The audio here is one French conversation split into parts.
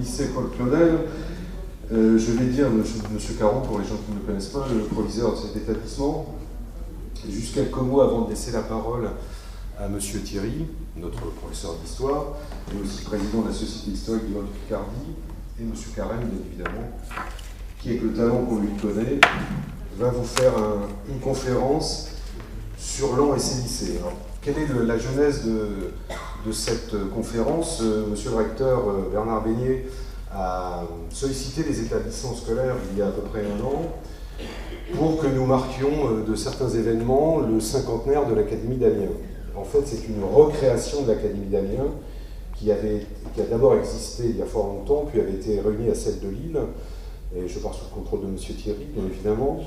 lycée Paul Claudel. Je vais dire Monsieur Caron, pour les gens qui ne me connaissent pas, le proviseur de cet établissement. Juste quelques mots avant de laisser la parole à Monsieur Thierry, notre professeur d'histoire, et aussi président de la Société historique de Haute-Picardie, et Monsieur Carême, bien évidemment, qui, avec le talent qu'on lui connaît, va vous faire une conférence sur Laon et ses lycées. Alors, quelle est la genèse de cette conférence? Monsieur le recteur Bernard Beignet a sollicité les établissements scolaires il y a à peu près un an pour que nous marquions de certains événements le cinquantenaire de l'Académie d'Amiens. En fait, c'est une recréation de l'Académie d'Amiens qui a d'abord existé il y a fort longtemps, puis avait été réunie à celle de Lille, et je pars sous le contrôle de M. Thierry, bien évidemment,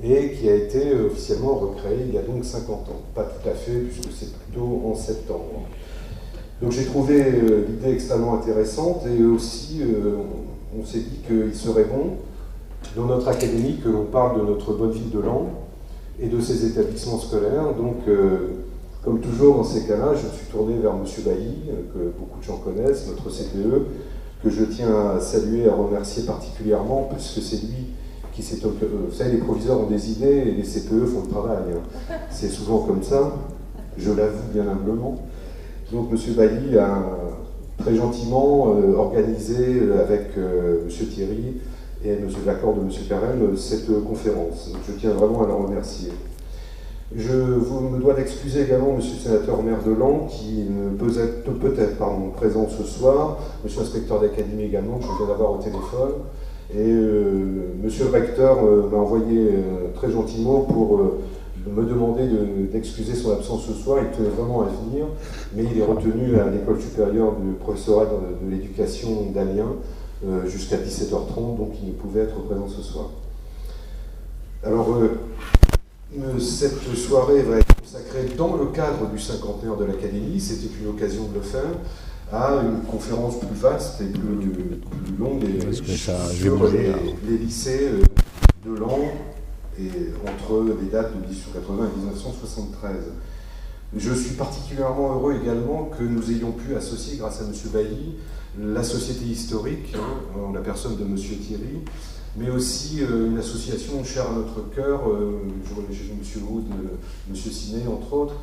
et qui a été officiellement recréée il y a donc 50 ans. Pas tout à fait, puisque c'est plutôt en septembre. Donc j'ai trouvé l'idée extrêmement intéressante, et aussi on s'est dit qu'il serait bon, dans notre académie, que l'on parle de notre bonne ville de Laon et de ses établissements scolaires. Donc, comme toujours dans ces cas-là, je me suis tourné vers M. Bailly, que beaucoup de gens connaissent, notre CPE, que je tiens à saluer et à remercier particulièrement, parce que c'est lui qui s'est occupé. Vous savez, les proviseurs ont des idées et les CPE font le travail. C'est souvent comme ça, je l'avoue bien humblement. Donc M. Bailly a très gentiment organisé avec M. Thierry et l'accord de M. Carême cette conférence. Donc, je tiens vraiment à la remercier. Je me dois d'excuser également M. le sénateur maire de Laon, qui ne peut être présent ce soir, M. l'inspecteur d'académie également, que je viens d'avoir au téléphone, et M. le recteur m'a envoyé très gentiment pour me demander d'excuser son absence ce soir. Il tenait vraiment à venir, mais il est retenu à l'école supérieure du professorat de l'éducation d'Amiens jusqu'à 17h30, donc il ne pouvait être présent ce soir. Alors, cette soirée va être consacrée dans le cadre du cinquantenaire de l'Académie, c'était une occasion de le faire, à une conférence plus vaste et plus longue sur les lycées de Laon, et entre les dates de 1880 et 1973. Je suis particulièrement heureux également que nous ayons pu associer, grâce à M. Bailly, la Société historique, en la personne de M. Thierry, mais aussi une association chère à notre cœur, chez M. Wood, M. Siné, entre autres,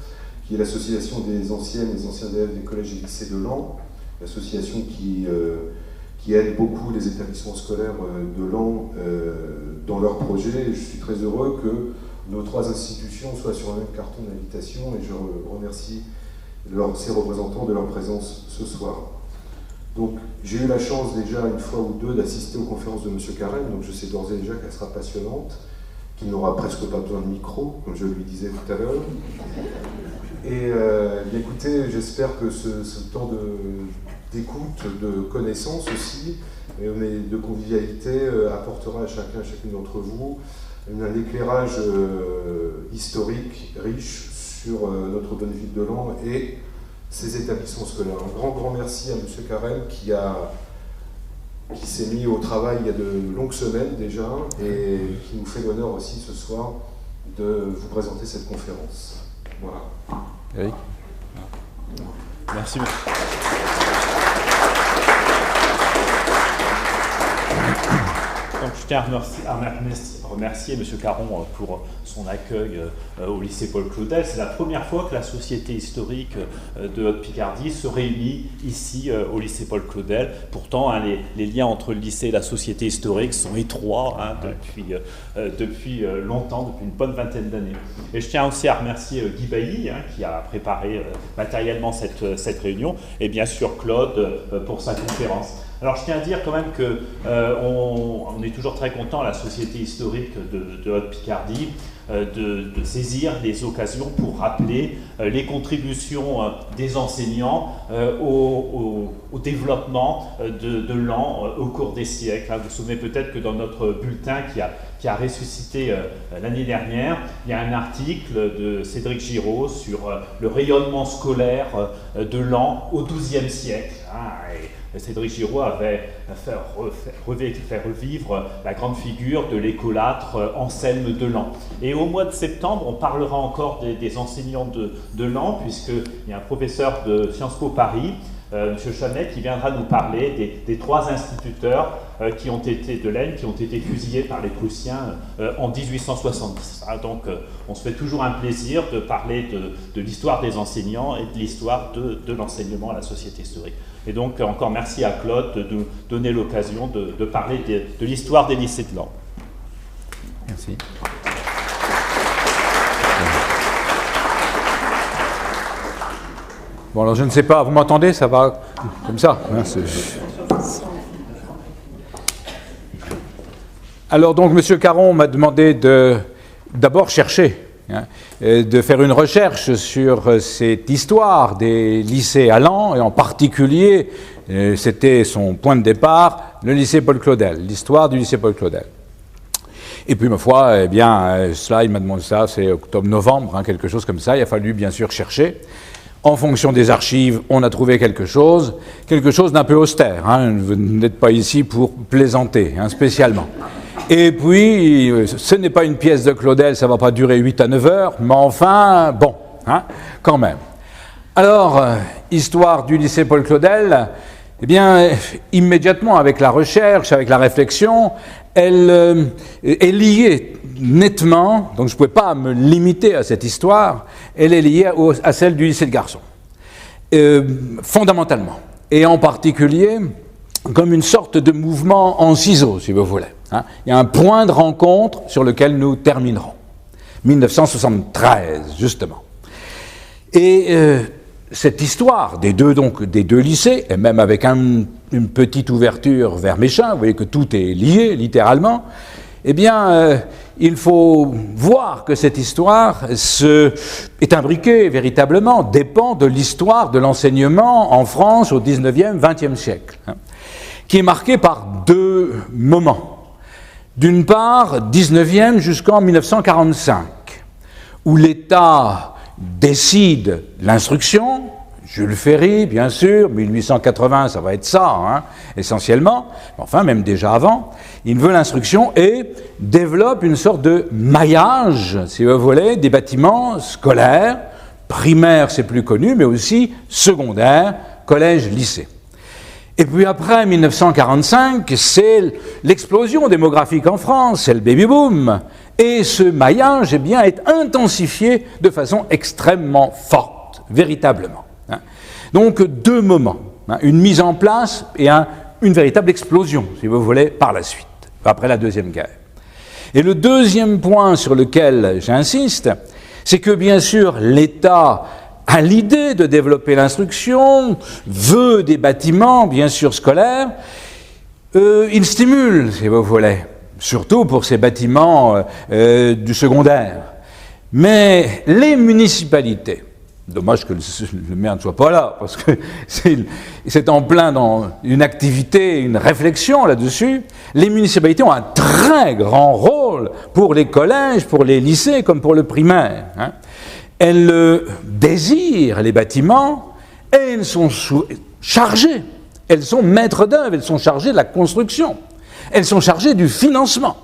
qui est l'association des anciens élèves des collèges et lycées de Laon, l'association qui aide beaucoup les établissements scolaires de Laon dans leurs projets. Je suis très heureux que nos trois institutions soient sur le même carton d'invitation, et je remercie ces représentants de leur présence ce soir. Donc, j'ai eu la chance déjà une fois ou deux d'assister aux conférences de M. Carême, donc je sais d'ores et déjà qu'elle sera passionnante, qu'il n'aura presque pas besoin de micro, comme je lui disais tout à l'heure. Et bien, écoutez, j'espère que ce temps d'écoute, de connaissance aussi, mais de convivialité, apportera à chacune d'entre vous un éclairage historique riche sur notre bonne ville de Laon et ses établissements scolaires. Un grand merci à M. Carême qui s'est mis au travail il y a de longues semaines déjà, et qui nous fait l'honneur aussi ce soir de vous présenter cette conférence. Voilà. Eric. Merci. Donc, je tiens à remercier M. Caron pour son accueil au lycée Paul Claudel. C'est la première fois que la Société historique de Haute-Picardie se réunit ici au lycée Paul Claudel. Pourtant, les liens entre le lycée et la Société historique sont étroits depuis longtemps, depuis une bonne vingtaine d'années. Et je tiens aussi à remercier Guy Bailly, qui a préparé matériellement cette réunion, et bien sûr Claude pour sa conférence. Alors je tiens à dire quand même qu'on est toujours très content à la Société historique de Haute-Picardie de saisir les occasions pour rappeler les contributions des enseignants au développement de Laon au cours des siècles. Vous vous souvenez peut-être que dans notre bulletin qui a ressuscité l'année dernière, il y a un article de Cédric Giraud sur le rayonnement scolaire de Laon au XIIe siècle. Et Cédric Giraud avait fait revivre la grande figure de l'écolâtre Anselme de Laon. Et au mois de septembre, on parlera encore des enseignants de Laon, puisqu'il y a un professeur de Sciences Po Paris M. Chamenet, qui viendra nous parler des 3 instituteurs qui ont été de l'Aisne, qui ont été fusillés par les Prussiens en 1870. Donc on se fait toujours un plaisir de parler de l'histoire des enseignants et de l'histoire de l'enseignement à la Société historique. Et donc encore merci à Claude de nous donner l'occasion de parler de l'histoire des lycées de Laon. Merci. Bon, alors je ne sais pas, vous m'entendez? Ça va comme ça hein, Alors donc, M. Caron m'a demandé d'abord chercher, hein, de faire une recherche sur cette histoire des lycées à Laon, et en particulier, c'était son point de départ, le lycée Paul Claudel, l'histoire du lycée Paul Claudel. Et puis, ma foi, eh bien, cela, il m'a demandé ça, c'est octobre-novembre, hein, quelque chose comme ça, il a fallu bien sûr chercher. En fonction des archives, on a trouvé quelque chose d'un peu austère. Hein. Vous n'êtes pas ici pour plaisanter, hein, spécialement. Et puis, ce n'est pas une pièce de Claudel, ça ne va pas durer 8 à 9 heures, mais enfin, bon, hein, quand même. Alors, histoire du lycée Paul Claudel, eh bien, immédiatement, avec la recherche, avec la réflexion, elle est liée nettement, donc je ne pouvais pas me limiter à cette histoire, elle est liée à celle du lycée de garçons, fondamentalement, et en particulier comme une sorte de mouvement en ciseaux, si vous voulez. Hein. Il y a un point de rencontre sur lequel nous terminerons, 1973, justement. Et cette histoire des deux lycées, et même avec une petite ouverture vers Méchin, vous voyez que tout est lié, littéralement, eh bien, il faut voir que cette histoire est imbriquée, véritablement, dépend de l'histoire de l'enseignement en France au 19e, 20e siècle, hein, qui est marquée par 2 moments. D'une part, 19e jusqu'en 1945, où l'État décide l'instruction, Jules Ferry, bien sûr, 1880, ça va être ça, hein, essentiellement, enfin, même déjà avant, il veut l'instruction et développe une sorte de maillage, si vous voulez, des bâtiments scolaires, primaires, c'est plus connu, mais aussi secondaires, collège, lycée. Et puis après 1945, c'est l'explosion démographique en France, c'est le baby-boom, et ce maillage, eh bien, est intensifié de façon extrêmement forte, véritablement. Hein. Donc 2 moments, hein, une mise en place et une véritable explosion, si vous voulez, par la suite, après la Deuxième Guerre. Et le deuxième point sur lequel j'insiste, c'est que bien sûr l'État a l'idée de développer l'instruction, veut des bâtiments, bien sûr scolaires, il stimule, si vous voulez, surtout pour ces bâtiments du secondaire. Mais les municipalités, dommage que le maire ne soit pas là, parce que c'est en plein dans une activité, une réflexion là-dessus. Les municipalités ont un très grand rôle pour les collèges, pour les lycées, comme pour le primaire. Hein. Elles désirent les bâtiments et elles sont chargées. Elles sont maîtres d'œuvre, elles sont chargées de la construction. Elles sont chargées du financement.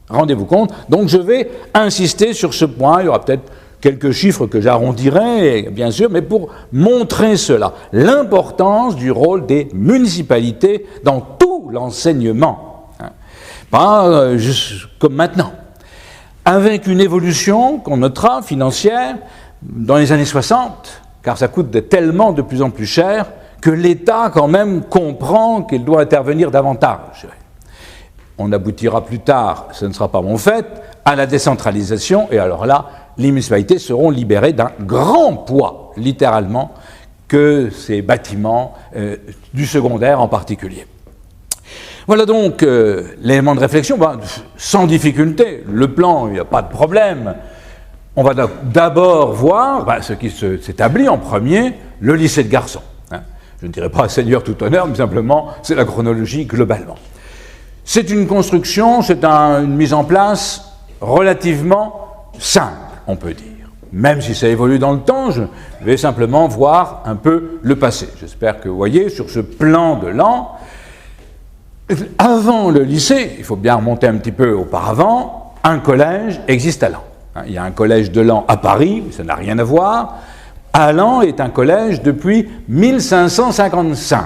Rendez-vous compte. Donc je vais insister sur ce point. Il y aura peut-être quelques chiffres que j'arrondirai, bien sûr, mais pour montrer cela, l'importance du rôle des municipalités dans tout l'enseignement. Hein. Pas juste comme maintenant. Avec une évolution qu'on notera financière dans les années 60, car ça coûte tellement de plus en plus cher, que l'État quand même comprend qu'il doit intervenir davantage. On aboutira plus tard, ce ne sera pas mon fait, à la décentralisation, et alors là, les municipalités seront libérées d'un grand poids, littéralement, que ces bâtiments du secondaire en particulier. Voilà donc l'élément de réflexion, sans difficulté, le plan, il n'y a pas de problème. On va d'abord voir ce qui s'établit en premier, le lycée de garçons. Hein. Je ne dirais pas Seigneur tout honneur, mais simplement c'est la chronologie globalement. C'est une construction, c'est une mise en place relativement simple, on peut dire. Même si ça évolue dans le temps, je vais simplement voir un peu le passé. J'espère que vous voyez sur ce plan de Laon, avant le lycée, il faut bien remonter un petit peu auparavant, un collège existe à Laon. Il y a un collège de Laon à Paris, ça n'a rien à voir. Allan est un collège depuis 1555.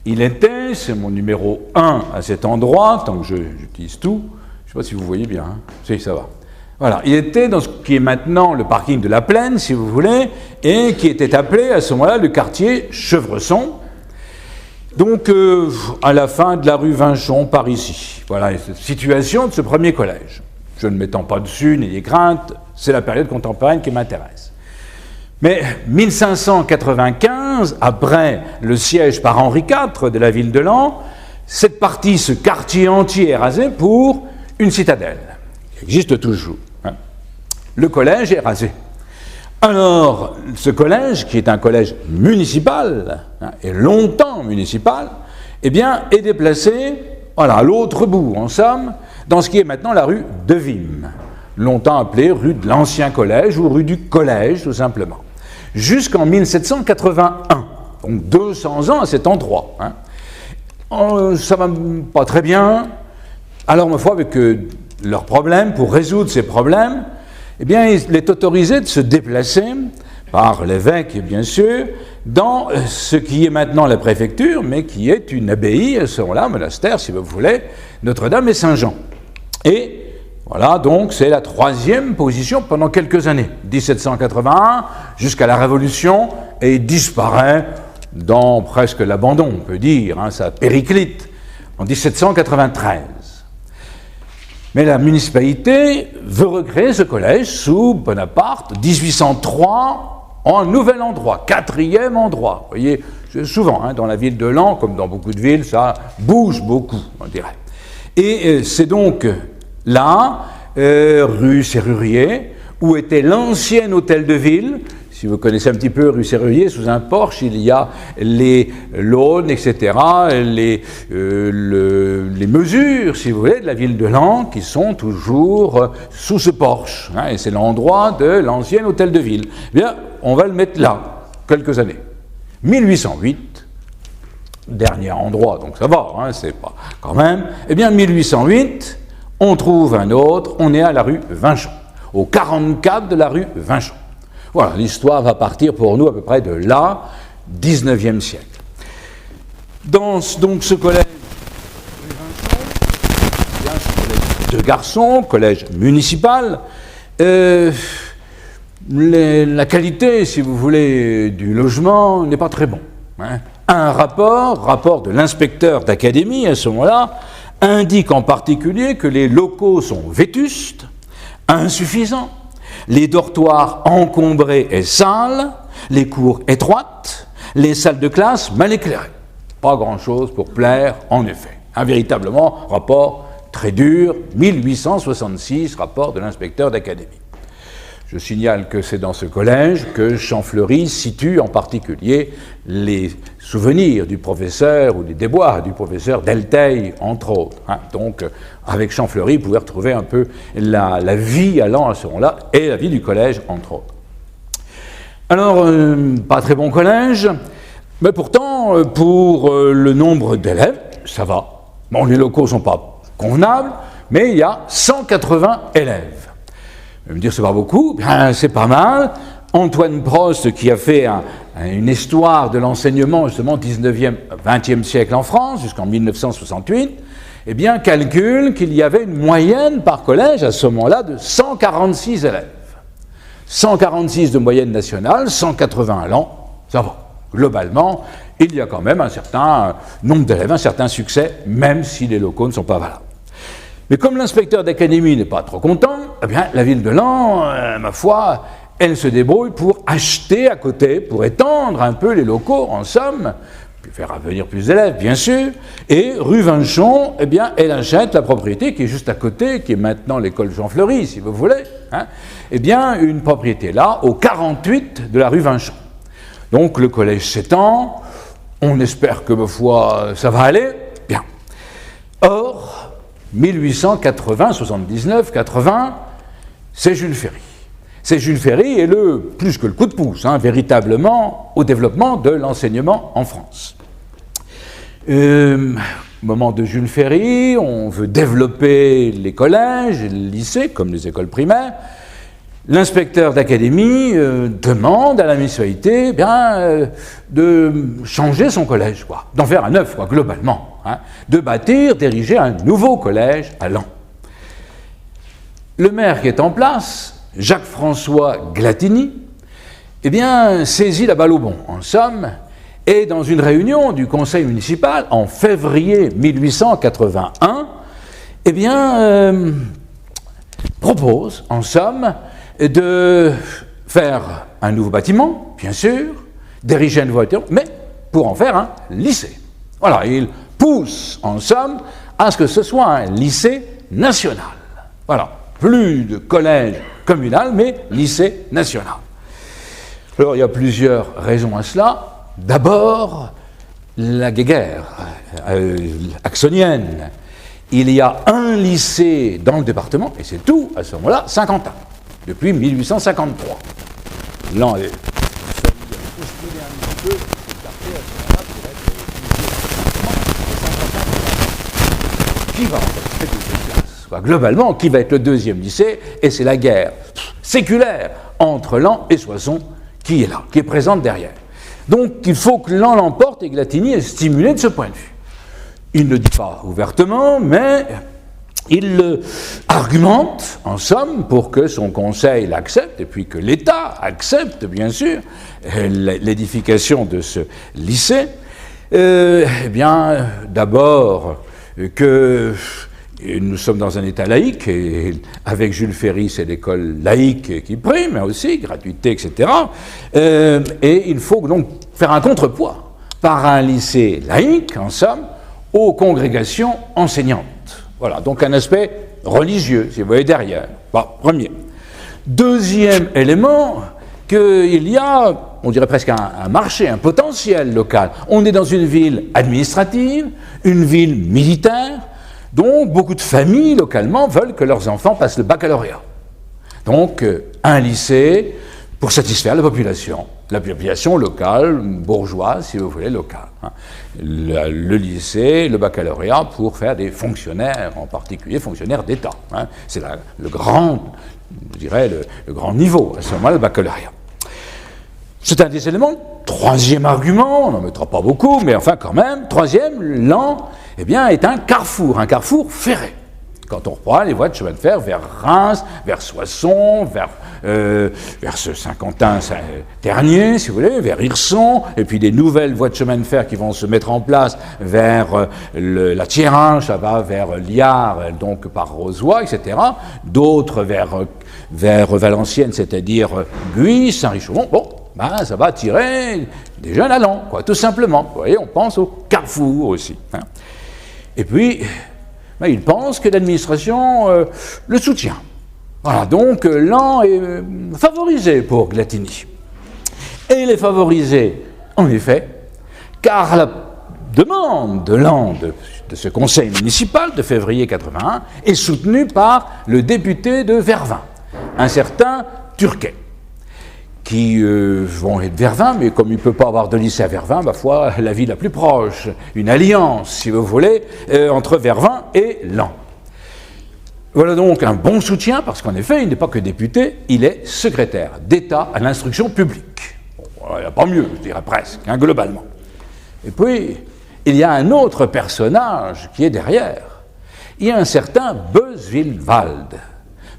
Il était, c'est mon numéro 1 à cet endroit, tant que j'utilise tout, je ne sais pas si vous voyez bien, hein. Si, ça va. Voilà, il était dans ce qui est maintenant le parking de la Plaine, si vous voulez, et qui était appelé à ce moment-là le quartier Chevresson, donc à la fin de la rue Vinchon, par ici. Voilà la situation de ce premier collège. Je ne m'étends pas dessus, n'ayez crainte, c'est la période contemporaine qui m'intéresse. Mais 1595, après le siège par Henri IV de la ville de Laon, cette partie, ce quartier entier est rasé pour une citadelle, qui existe toujours. Hein. Le collège est rasé. Alors, ce collège, qui est un collège municipal, hein, et longtemps municipal, eh bien, est déplacé, voilà, à l'autre bout, en somme, dans ce qui est maintenant la rue de Vime, longtemps appelée rue de l'Ancien Collège ou rue du Collège, tout simplement, jusqu'en 1781, donc 200 ans à cet endroit. Hein. Ça va pas très bien. Alors, ma foi, avec leurs problèmes, pour résoudre ces problèmes, eh bien, il est autorisé de se déplacer, par l'évêque, bien sûr, dans ce qui est maintenant la préfecture, mais qui est une abbaye, à ce moment-là, un monastère, si vous voulez, Notre-Dame et Saint-Jean. Et voilà, donc, c'est la troisième position pendant quelques années, 1781 jusqu'à la Révolution, et il disparaît dans presque l'abandon, on peut dire, hein, ça périclite, en 1793. Mais la municipalité veut recréer ce collège sous Bonaparte, 1803, en un nouvel endroit, quatrième endroit. Vous voyez, souvent, hein, dans la ville de Laon, comme dans beaucoup de villes, ça bouge beaucoup, on dirait. Et c'est donc là, rue Serrurier, où était l'ancien hôtel de ville. Si vous connaissez un petit peu rue Serrurier, sous un porche, il y a les l'Aune, etc., les mesures, si vous voulez, de la ville de Laon, qui sont toujours sous ce porche. Hein, et c'est l'endroit de l'ancien hôtel de ville. Eh bien, on va le mettre là, quelques années. 1808, dernier endroit, donc ça va, hein, c'est pas quand même. Eh bien, 1808, on trouve un autre, on est à la rue Vinchon, au 44 de la rue Vinchon. Voilà, l'histoire va partir pour nous à peu près de là, 19e siècle. Dans donc ce collège de garçons, collège municipal, la qualité, si vous voulez, du logement n'est pas très bon. Hein. Un rapport de l'inspecteur d'académie à ce moment-là, indique en particulier que les locaux sont vétustes, insuffisants, les dortoirs encombrés et sales, les cours étroites, les salles de classe mal éclairées. Pas grand-chose pour plaire, en effet. Un véritablement rapport très dur, 1866, rapport de l'inspecteur d'académie. Je signale que c'est dans ce collège que Champfleury situe en particulier les souvenirs du professeur ou les déboires du professeur Delteil, entre autres. Hein. Donc, avec Champfleury, vous pouvez retrouver un peu la vie à Laon à ce moment-là et la vie du collège, entre autres. Alors, pas très bon collège, mais pourtant, pour le nombre d'élèves, ça va. Bon, les locaux ne sont pas convenables, mais il y a 180 élèves. Vous allez me dire, c'est pas beaucoup, bien, c'est pas mal. Antoine Prost, qui a fait une histoire de l'enseignement, justement, 19e, 20e siècle en France, jusqu'en 1968, eh bien, calcule qu'il y avait une moyenne par collège, à ce moment-là, de 146 élèves. 146 de moyenne nationale, 180 à Laon, ça va. Globalement, il y a quand même un certain nombre d'élèves, un certain succès, même si les locaux ne sont pas valables. Mais comme l'inspecteur d'académie n'est pas trop content, eh bien, la ville de Laon, ma foi, elle se débrouille pour acheter à côté, pour étendre un peu les locaux, en somme, puis faire venir plus d'élèves, bien sûr, et rue Vinchon, eh bien, elle achète la propriété qui est juste à côté, qui est maintenant l'école Jean-Fleury, si vous voulez, hein, eh bien, une propriété là, au 48 de la rue Vinchon. Donc, le collège s'étend, on espère que, ma foi, ça va aller, bien. Or, 1880, 79, 80, c'est Jules Ferry. C'est Jules Ferry et plus que le coup de pouce, hein, véritablement, au développement de l'enseignement en France. Au moment de Jules Ferry, on veut développer les collèges et les lycées, comme les écoles primaires. l'inspecteur d'académie demande à la municipalité de changer son collège, d'en faire un neuf, globalement, de bâtir, d'ériger un nouveau collège à Laon. Le maire qui est en place, Jacques-François Glatigny, saisit la balle au bond, en somme, et dans une réunion du conseil municipal en février 1881, propose, en somme, de faire un nouveau bâtiment, bien sûr, d'ériger une voiture, mais pour en faire un lycée. Voilà, il pousse, en somme, à ce que ce soit un lycée national. Voilà, plus de collège communal, mais lycée national. Alors, il y a plusieurs raisons à cela. D'abord, la guéguerre axonienne. Il y a un lycée dans le département, et c'est tout, à ce moment-là, Saint-Quentin, depuis 1853. Laon est postulé un petit peu, écarté à ce moment-là pour être qui va en fait deuxième classe, globalement, qui va être le deuxième lycée, et c'est la guerre séculaire entre Laon et Soissons qui est là, qui est présente derrière. Donc il faut que Laon l'emporte, et Glatigny est stimulé de ce point de vue. Il ne le dit pas ouvertement, mais il argumente, en somme, pour que son conseil l'accepte, et puis que l'État accepte, bien sûr, l'édification de ce lycée. D'abord, que nous sommes dans un État laïque, et avec Jules Ferry, c'est l'école laïque qui prime, mais aussi gratuité, etc. Et il faut donc faire un contrepoids par un lycée laïque, en somme, aux congrégations enseignantes. Voilà, donc un aspect religieux, si vous voyez derrière. Bon, premier. Deuxième élément, qu'il y a, on dirait presque un marché, un potentiel local. On est dans une ville administrative, une ville militaire, dont beaucoup de familles localement veulent que leurs enfants passent le baccalauréat. Donc, un lycée pour satisfaire la population locale, bourgeoise, si vous voulez, locale. Le lycée, le baccalauréat pour faire des fonctionnaires, en particulier fonctionnaires d'État. C'est le grand, je dirais, le grand niveau, à ce moment-là, le baccalauréat. C'est un des éléments. Troisième argument, on n'en mettra pas beaucoup, mais enfin quand même, troisième, Laon, est un carrefour ferré. Quand on reprend les voies de chemin de fer vers Reims, vers Soissons, vers ce Saint-Quentin-Ternier, si vous voulez, vers Hirson, et puis des nouvelles voies de chemin de fer qui vont se mettre en place vers la Thiérache, ça va vers Liard, donc par Rozoy, etc. D'autres vers Valenciennes, c'est-à-dire Guy, Saint-Richaumont. Bon, ça va attirer des jeunes à Laon, tout simplement. Vous voyez, on pense au carrefour aussi. Et puis, il pense que l'administration le soutient. Voilà, donc Laon est favorisé pour Glatigny. Et il est favorisé, en effet, car la demande de Laon, de ce conseil municipal de février 81, est soutenue par le député de Vervins, un certain Turquet, qui vont être Vervins, mais comme il ne peut pas avoir de lycée à Vervins, ma foi, la ville la plus proche, une alliance, si vous voulez, entre Vervins et Laon. Voilà donc un bon soutien, parce qu'en effet, il n'est pas que député, il est secrétaire d'État à l'instruction publique. Bon, il n'y a pas mieux, je dirais presque, globalement. Et puis, il y a un autre personnage qui est derrière. Il y a un certain Beuswillwald.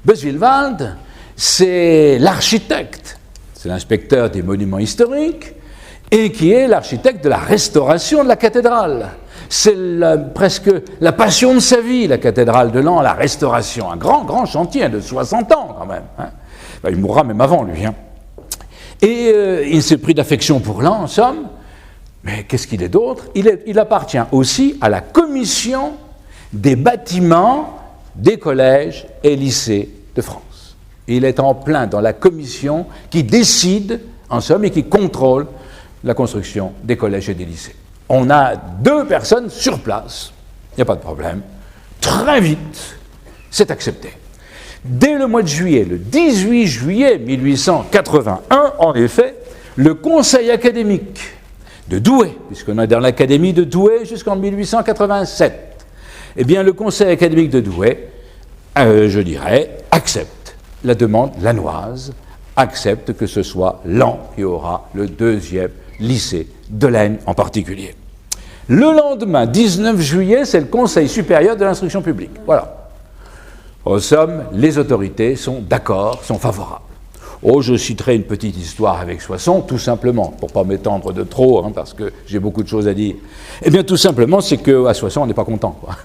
Beuswillwald, c'est l'architecte, c'est l'inspecteur des monuments historiques, et qui est l'architecte de la restauration de la cathédrale. C'est presque la passion de sa vie, la cathédrale de Laon, la restauration. Un grand chantier de 60 ans, quand même. Il mourra même avant, lui. Et il s'est pris d'affection pour Laon, en somme. Mais qu'est-ce qu'il est d'autre ? Il appartient aussi à la commission des bâtiments des collèges et lycées de France. Et il est en plein dans la commission qui décide, en somme, et qui contrôle la construction des collèges et des lycées. On a 2 personnes sur place, il n'y a pas de problème. Très vite, c'est accepté. Dès le mois de juillet, le 18 juillet 1881, en effet, le conseil académique de Douai, puisqu'on est dans l'académie de Douai jusqu'en 1887, le conseil académique de Douai, je dirais, accepte la demande lannoise accepte que ce soit Laon qui aura le deuxième lycée de l'Aisne en particulier. Le lendemain, 19 juillet, c'est le Conseil supérieur de l'instruction publique. Voilà. En somme, les autorités sont d'accord, sont favorables. Oh, je citerai une petite histoire avec Soissons, tout simplement, pour ne pas m'étendre de trop, parce que j'ai beaucoup de choses à dire. Eh bien, tout simplement, c'est qu'à Soissons, on n'est pas content, quoi.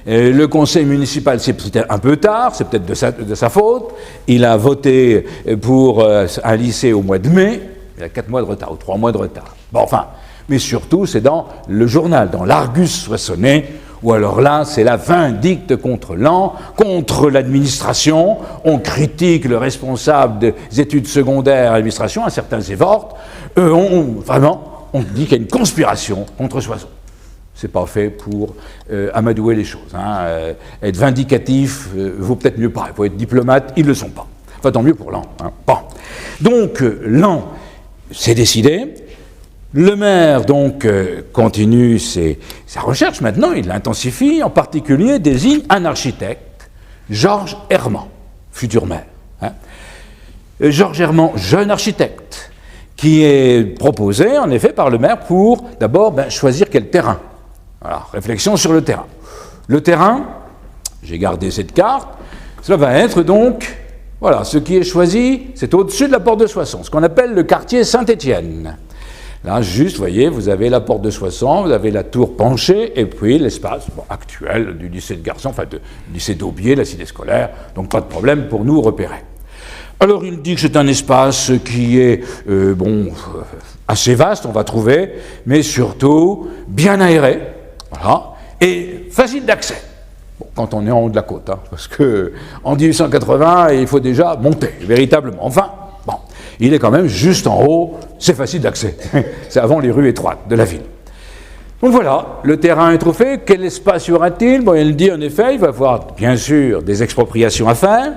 Et le conseil municipal, c'était un peu tard, c'est peut-être de sa faute. Il a voté pour un lycée au mois de mai, il a 4 mois de retard, ou 3 mois de retard. Bon, enfin, mais surtout, c'est dans le journal, dans l'Argus soissonnais, où alors là, c'est la vindicte contre Laon, contre l'administration. On critique le responsable des études secondaires à l'administration, un certain Zévort. Vraiment, on dit qu'il y a une conspiration contre Soissons. C'est pas fait pour amadouer les choses. Être vindicatif vaut peut-être mieux pas. Il faut être diplomate, ils ne le sont pas. Enfin, tant mieux pour Laon. Bon. Donc, Laon, c'est décidé. Le maire, donc, continue sa recherche. Maintenant, il l'intensifie. En particulier, désigne un architecte, Georges Herman, futur maire. Georges Herman, jeune architecte, qui est proposé, en effet, par le maire pour, d'abord, choisir quel terrain. Voilà, réflexion sur le terrain. Le terrain, j'ai gardé cette carte, cela va être donc, voilà, ce qui est choisi, c'est au-dessus de la porte de Soissons, ce qu'on appelle le quartier Saint-Étienne. Là, juste, vous voyez, vous avez la porte de Soissons, vous avez la tour penchée, et puis l'espace actuel du lycée de garçons, enfin du lycée d'Aubier, la cité scolaire, donc pas de problème pour nous repérer. Alors, il dit que c'est un espace qui est, assez vaste, on va trouver, mais surtout bien aéré, voilà, et facile d'accès. Bon, quand on est en haut de la côte, parce qu'en 1880, il faut déjà monter, véritablement. Enfin, bon, il est quand même juste en haut, c'est facile d'accès. C'est avant les rues étroites de la ville. Donc voilà, le terrain est trouvé. Quel espace y aura-t-il? Bon, il dit en effet, il va y avoir bien sûr des expropriations à faire.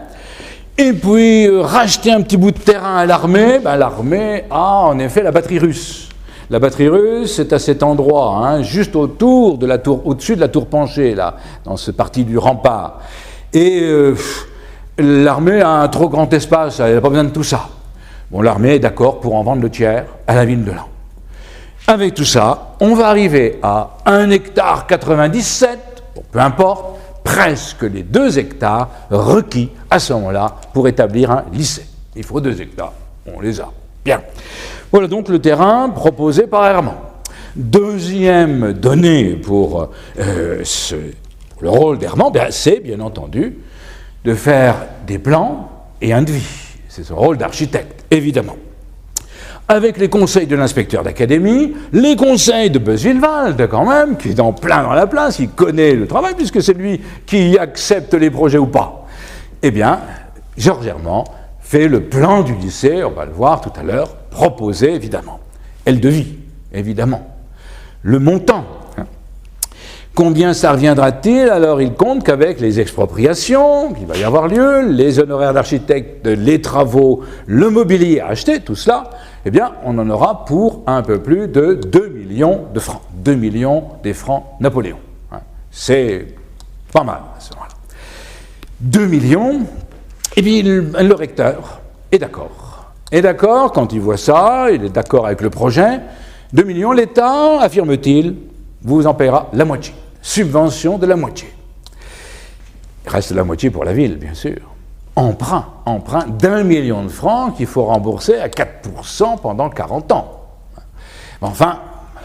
Et puis, racheter un petit bout de terrain à l'armée, l'armée a en effet la batterie russe. La batterie russe, c'est à cet endroit, juste autour de la tour, au-dessus de la tour penchée, là, dans ce parti du rempart. Et l'armée a un trop grand espace, elle n'a pas besoin de tout ça. Bon, l'armée est d'accord pour en vendre le tiers à la ville de Laon. Avec tout ça, on va arriver à 1,97 hectare, bon, peu importe, presque les 2 hectares requis à ce moment-là pour établir un lycée. Il faut 2 hectares, on les a. Bien. Voilà donc le terrain proposé par Herman. Deuxième donnée pour le rôle d'Herman, c'est bien entendu de faire des plans et un devis. C'est son rôle d'architecte, évidemment. Avec les conseils de l'inspecteur d'académie, les conseils de Beuzevillewald, quand même, qui est en plein dans la place, il connaît le travail, puisque c'est lui qui accepte les projets ou pas. Eh bien, Georges Herman fait le plan du lycée, on va le voir tout à l'heure, proposé, évidemment. Et le devis, évidemment. Le montant. Combien ça reviendra-t-il? Alors, il compte qu'avec les expropriations qui va y avoir lieu, les honoraires d'architecte, les travaux, le mobilier à acheter, tout cela, eh bien, on en aura pour un peu plus de 2 millions de francs. 2 millions des francs Napoléon. C'est pas mal, à ce moment-là. 2 millions, et puis le recteur est d'accord. Est d'accord, quand il voit ça, il est d'accord avec le projet. 2 millions, l'État, affirme-t-il, vous en paiera la moitié. Subvention de la moitié. Il reste la moitié pour la ville, bien sûr. Emprunt d'1 million de francs qu'il faut rembourser à 4% pendant 40 ans. Enfin,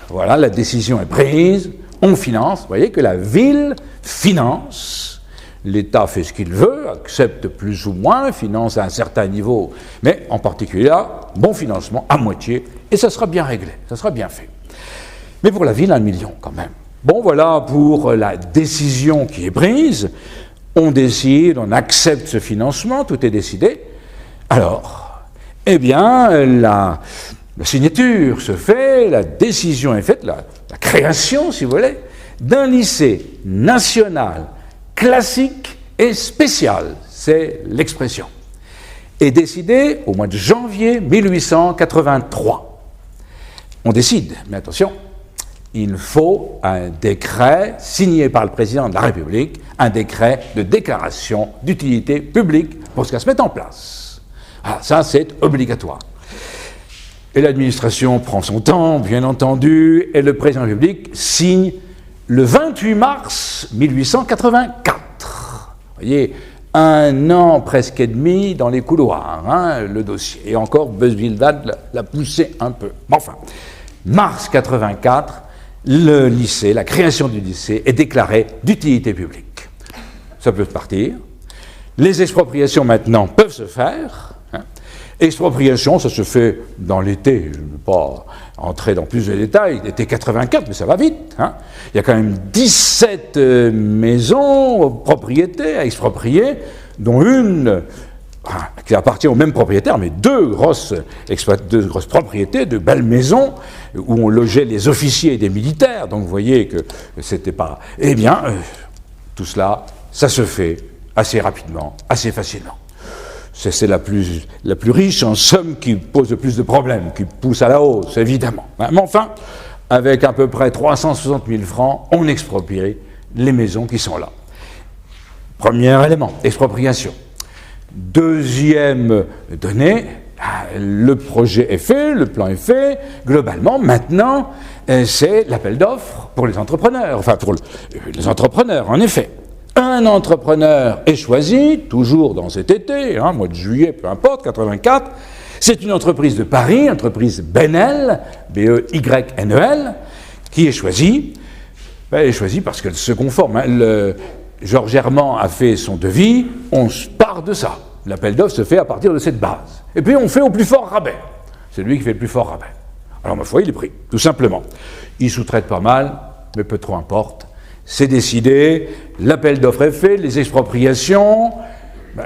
voilà, la décision est prise, on finance, vous voyez que la ville finance, l'État fait ce qu'il veut, accepte plus ou moins, finance à un certain niveau, mais en particulier là, bon financement à moitié, et ça sera bien réglé, ça sera bien fait. Mais pour la ville, 1 million quand même. Bon, voilà pour la décision qui est prise. On décide, on accepte ce financement, tout est décidé. Alors, eh bien, la signature se fait, la décision est faite, la création, si vous voulez, d'un lycée national, classique et spécial, c'est l'expression, est décidée au mois de janvier 1883. On décide, mais attention, il faut un décret signé par le président de la République, un décret de déclaration d'utilité publique pour qu'elle se mette en place. Ah, ça, c'est obligatoire. Et l'administration prend son temps, bien entendu, et le président de la République signe le 28 mars 1884. Vous voyez, 1 an presque et demi dans les couloirs, hein, le dossier. Et encore, Buzz-Bildad l'a poussé un peu. Enfin, mars 84, le lycée, la création du lycée est déclarée d'utilité publique. Ça peut partir. Les expropriations maintenant peuvent se faire. Expropriation, ça se fait dans l'été, je ne vais pas entrer dans plus de détails, l'été 84, mais ça va vite. Hein. Il y a quand même 17 maisons, propriétés à exproprier, dont une qui appartient au même propriétaire, mais deux grosses propriétés, de belles maisons, où on logeait les officiers et des militaires, donc vous voyez que c'était pas... Eh bien, tout cela, ça se fait assez rapidement, assez facilement. C'est la plus riche, en somme, qui pose le plus de problèmes, qui pousse à la hausse, évidemment. Mais enfin, avec à peu près 360 000 francs, on exproprie les maisons qui sont là. Premier élément, expropriation. Deuxième donnée, le projet est fait, le plan est fait. Globalement, maintenant, c'est l'appel d'offres pour les entrepreneurs. Enfin, pour les entrepreneurs, en effet. Un entrepreneur est choisi, toujours dans cet été, mois de juillet, peu importe, 84. C'est une entreprise de Paris, entreprise Benel, B-E-Y-N-E-L, qui est choisie. Elle est choisie parce qu'elle se conforme. Georges Herman a fait son devis, on part de ça. L'appel d'offres se fait à partir de cette base. Et puis on fait au plus fort rabais. C'est lui qui fait le plus fort rabais. Alors ma foi, il est pris, tout simplement. Il sous-traite pas mal, mais peu trop importe. C'est décidé, l'appel d'offres est fait, les expropriations,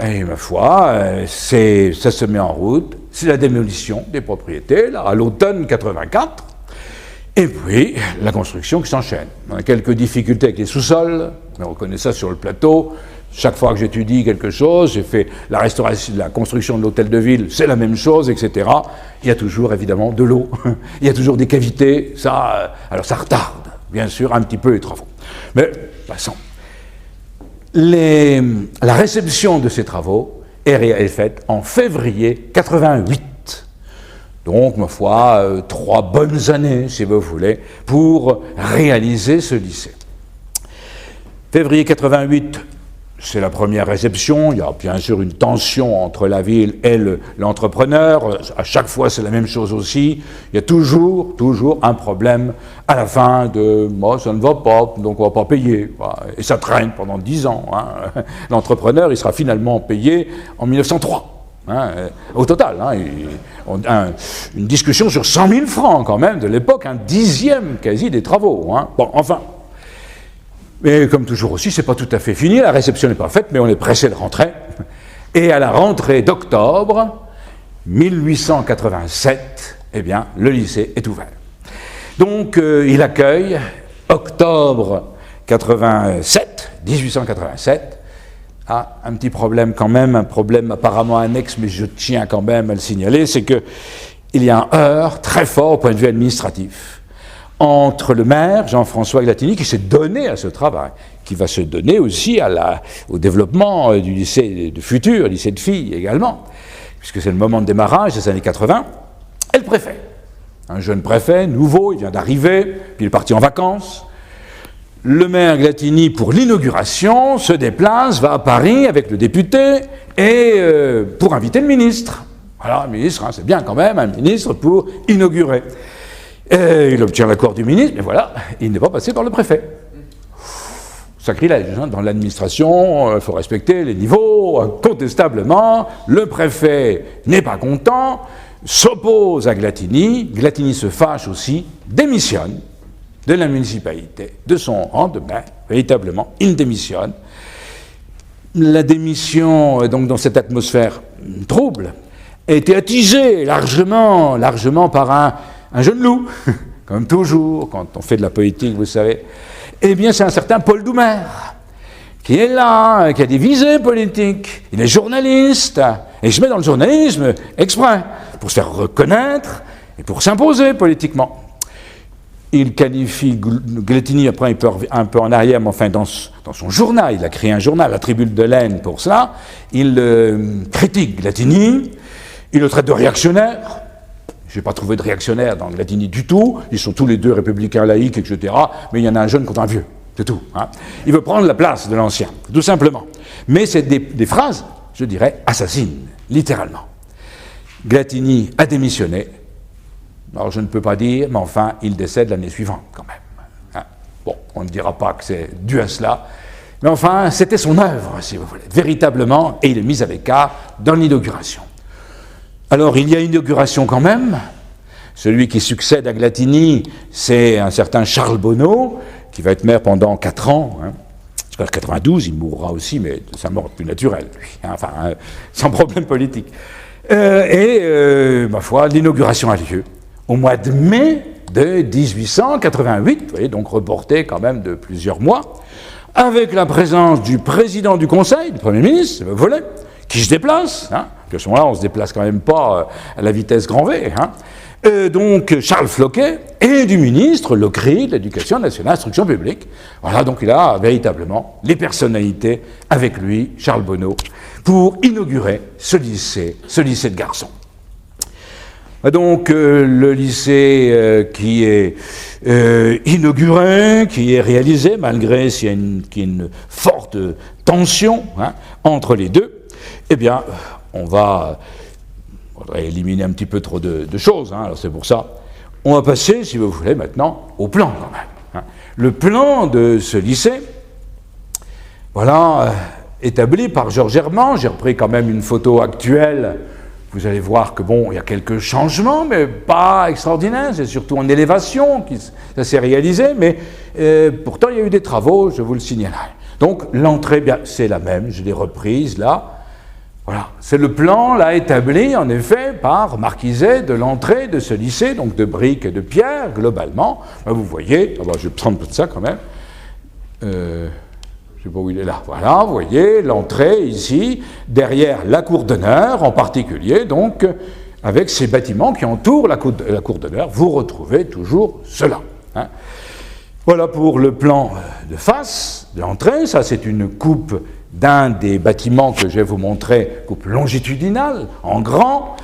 et ma foi, ça se met en route, c'est la démolition des propriétés, là, à l'automne 84, et puis la construction qui s'enchaîne. On a quelques difficultés avec les sous-sols, mais on reconnaît ça sur le plateau. Chaque fois que j'étudie quelque chose, j'ai fait la restauration, la construction de l'hôtel de ville, c'est la même chose, etc. Il y a toujours évidemment de l'eau, il y a toujours des cavités, alors ça retarde, bien sûr, un petit peu les travaux. Mais passons. La réception de ces travaux est faite en février 88. Donc, ma foi, 3 bonnes années, si vous voulez, pour réaliser ce lycée. Février 88, c'est la première réception. Il y a bien sûr une tension entre la ville et l'entrepreneur. À chaque fois, c'est la même chose aussi. Il y a toujours un problème à la fin de « moi, ça ne va pas, donc on ne va pas payer ». Et ça traîne pendant 10 ans. Hein. L'entrepreneur, il sera finalement payé en 1903. Hein, au total, une discussion sur 100 000 francs quand même de l'époque, un dixième quasi des travaux. Hein. Bon, enfin... Mais comme toujours aussi, c'est pas tout à fait fini, la réception n'est pas faite, mais on est pressé de rentrer. Et à la rentrée d'octobre 1887, eh bien, le lycée est ouvert. Donc, il accueille, octobre 1887, un petit problème quand même, un problème apparemment annexe, mais je tiens quand même à le signaler, c'est qu'il y a un heurt très fort au point de vue administratif entre le maire, Jean-François Glatini, qui s'est donné à ce travail, qui va se donner aussi au développement du lycée de futur, lycée de filles également, puisque c'est le moment de démarrage des années 80, et le préfet. Un jeune préfet, nouveau, il vient d'arriver, puis il est parti en vacances. Le maire Glatini, pour l'inauguration, se déplace, va à Paris avec le député, et pour inviter le ministre. Voilà, le ministre, c'est bien quand même, un ministre pour inaugurer. Et il obtient l'accord du ministre, mais voilà, il n'est pas passé par le préfet. Sacrilège, dans l'administration, il faut respecter les niveaux, incontestablement. Le préfet n'est pas content, s'oppose à Glatini, Glatini se fâche aussi, démissionne de la municipalité, de son rang de maire, véritablement, il démissionne. La démission, donc dans cette atmosphère trouble, a été attisée largement par un jeune loup, comme toujours, quand on fait de la politique, vous savez. Eh bien, c'est un certain Paul Doumer, qui est là, qui a des visées politiques. Il est journaliste, et il se met dans le journalisme exprès, pour se faire reconnaître et pour s'imposer politiquement. il qualifie Glettini, après un peu en arrière, mais enfin dans son journal, il a créé un journal, la Tribune de l'Aisne pour cela, il critique Glettini, il le traite de réactionnaire. Je n'ai pas trouvé de réactionnaire dans Glettini du tout, ils sont tous les deux républicains laïcs, etc., mais il y en a un jeune contre un vieux, c'est tout. Hein. Il veut prendre la place de l'ancien, tout simplement. Mais c'est des phrases, je dirais, assassines, littéralement. Glettini a démissionné. Alors je ne peux pas dire, mais enfin, il décède l'année suivante, quand même. Hein. Bon, on ne dira pas que c'est dû à cela, mais enfin, c'était son œuvre, si vous voulez, véritablement, et il est mis à l'écart dans l'inauguration. Alors, il y a inauguration quand même. Celui qui succède à Glettini, c'est un certain Charles Bonneau, qui va être maire pendant 4 ans, hein. Jusqu'à 92, il mourra aussi, mais de sa mort plus naturelle, lui, hein, enfin, sans problème politique. Ma foi, l'inauguration a lieu au mois de mai de 1888, vous voyez, donc reporté quand même de plusieurs mois, avec la présence du président du Conseil, du Premier ministre, si vous voulez, qui se déplace, hein, à ce moment-là, on ne se déplace quand même pas à la vitesse grand V, hein, donc Charles Floquet, et du ministre Lecry de l'Éducation nationale, instruction publique. Voilà, donc il a véritablement les personnalités avec lui, Charles Bonneau, pour inaugurer ce lycée de garçons. Donc le lycée qui est inauguré, qui est réalisé, malgré qu'il y a une forte tension, hein, entre les deux, eh bien, on va éliminer un petit peu trop de choses, hein, alors c'est pour ça. On va passer, si vous voulez, maintenant au plan, quand même. Hein. Le plan de ce lycée, voilà, établi par Georges Herman. J'ai repris quand même une photo actuelle. Vous allez voir que, bon, il y a quelques changements, mais pas extraordinaires. C'est surtout en élévation que ça s'est réalisé, mais pourtant, il y a eu des travaux, je vous le signalerai. Donc, l'entrée, bien, c'est la même, je l'ai reprise, là. Voilà, c'est le plan, là, établi, en effet, par Marquiset de l'entrée de ce lycée, donc de briques et de pierres, globalement. Là, vous voyez, je vais prendre tout ça, quand même. Je ne sais pas où il est là. Voilà, vous voyez, l'entrée, ici, derrière la cour d'honneur, en particulier, donc, avec ces bâtiments qui entourent la cour d'honneur, vous retrouvez toujours cela. Hein. Voilà pour le plan de face de l'entrée. Ça, c'est une coupe d'un des bâtiments que je vais vous montrer, coupe longitudinale, en grand,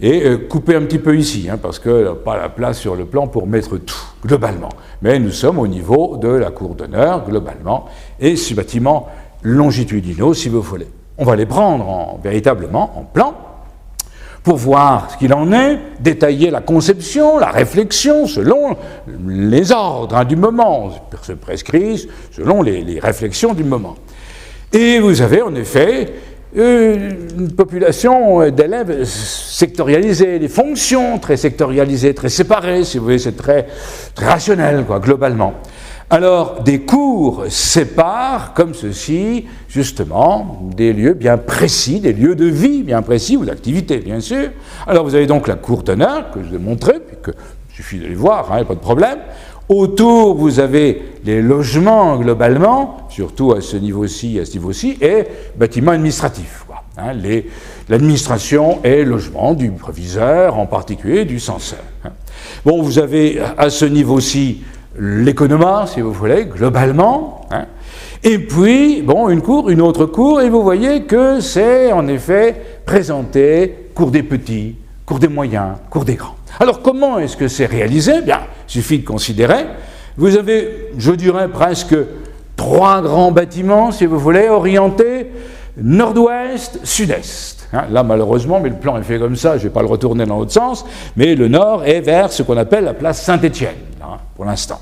et coupé un petit peu ici, hein, parce qu'il n'y a pas la place sur le plan pour mettre tout, globalement. Mais nous sommes au niveau de la cour d'honneur, globalement, et ces bâtiments longitudinaux, si vous voulez. On va les prendre véritablement en plan, pour voir ce qu'il en est, détailler la conception, la réflexion, selon les ordres, hein, du moment, se prescrit selon les réflexions du moment. Et vous avez en effet une population d'élèves sectorialisée, des fonctions très sectorialisées, très séparées, si vous voulez, c'est très rationnel, quoi, globalement. Alors, des cours séparent, comme ceci, justement, des lieux bien précis, des lieux de vie bien précis, ou d'activité, bien sûr. Alors, vous avez donc la cour d'honneur, que je vous ai montrée, puis que il suffit de les voir, hein, pas de problème. Autour, vous avez les logements, globalement, surtout à ce niveau-ci, et bâtiments administratifs, quoi, hein, l'administration et logement du proviseur, en particulier du censeur. Hein. Bon, vous avez à ce niveau-ci l'économat, si vous voulez, globalement, hein. Et puis, bon, une autre cour, et vous voyez que c'est, en effet, présenté cour des petits, cour des moyens, cour des grands. Alors, comment est-ce que c'est réalisé? Bien, il suffit de considérer. Vous avez, je dirais, presque 3 grands bâtiments, si vous voulez, orientés nord-ouest, sud-est. Hein, là, malheureusement, mais le plan est fait comme ça, je ne vais pas le retourner dans l'autre sens, mais le nord est vers ce qu'on appelle la place Saint-Étienne, hein, pour l'instant.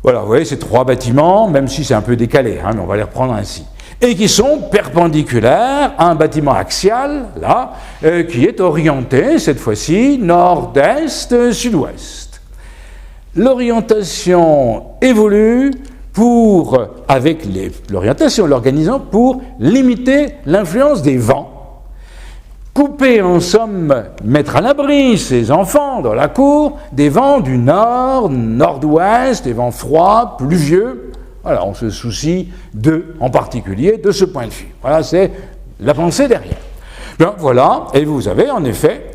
Voilà, vous voyez, ces 3 bâtiments, même si c'est un peu décalé, hein, mais on va les reprendre ainsi. Et qui sont perpendiculaires à un bâtiment axial, là, qui est orienté, cette fois-ci, nord-est, sud-ouest. L'orientation évolue avec l'orientation, l'organisation, pour limiter l'influence des vents. Couper, en somme, mettre à l'abri ces enfants dans la cour des vents du nord, nord-ouest, des vents froids, pluvieux. Voilà, on se soucie en particulier de ce point de vue. Voilà, c'est la pensée derrière. Bien, voilà, et vous avez en effet,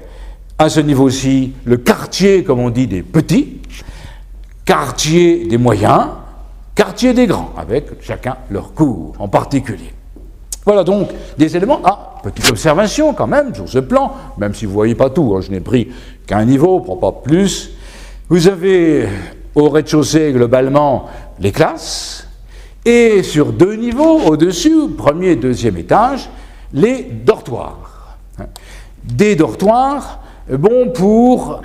à ce niveau-ci, le quartier, comme on dit, des petits, quartier des moyens, quartier des grands, avec chacun leur cours en particulier. Voilà donc des éléments. Ah, petite observation quand même sur ce plan, même si vous ne voyez pas tout, hein, je n'ai pris qu'un niveau, pour pas plus. Vous avez au rez-de-chaussée globalement les classes, et sur 2 niveaux au-dessus, premier et deuxième étage, les dortoirs. Des dortoirs, bon, pour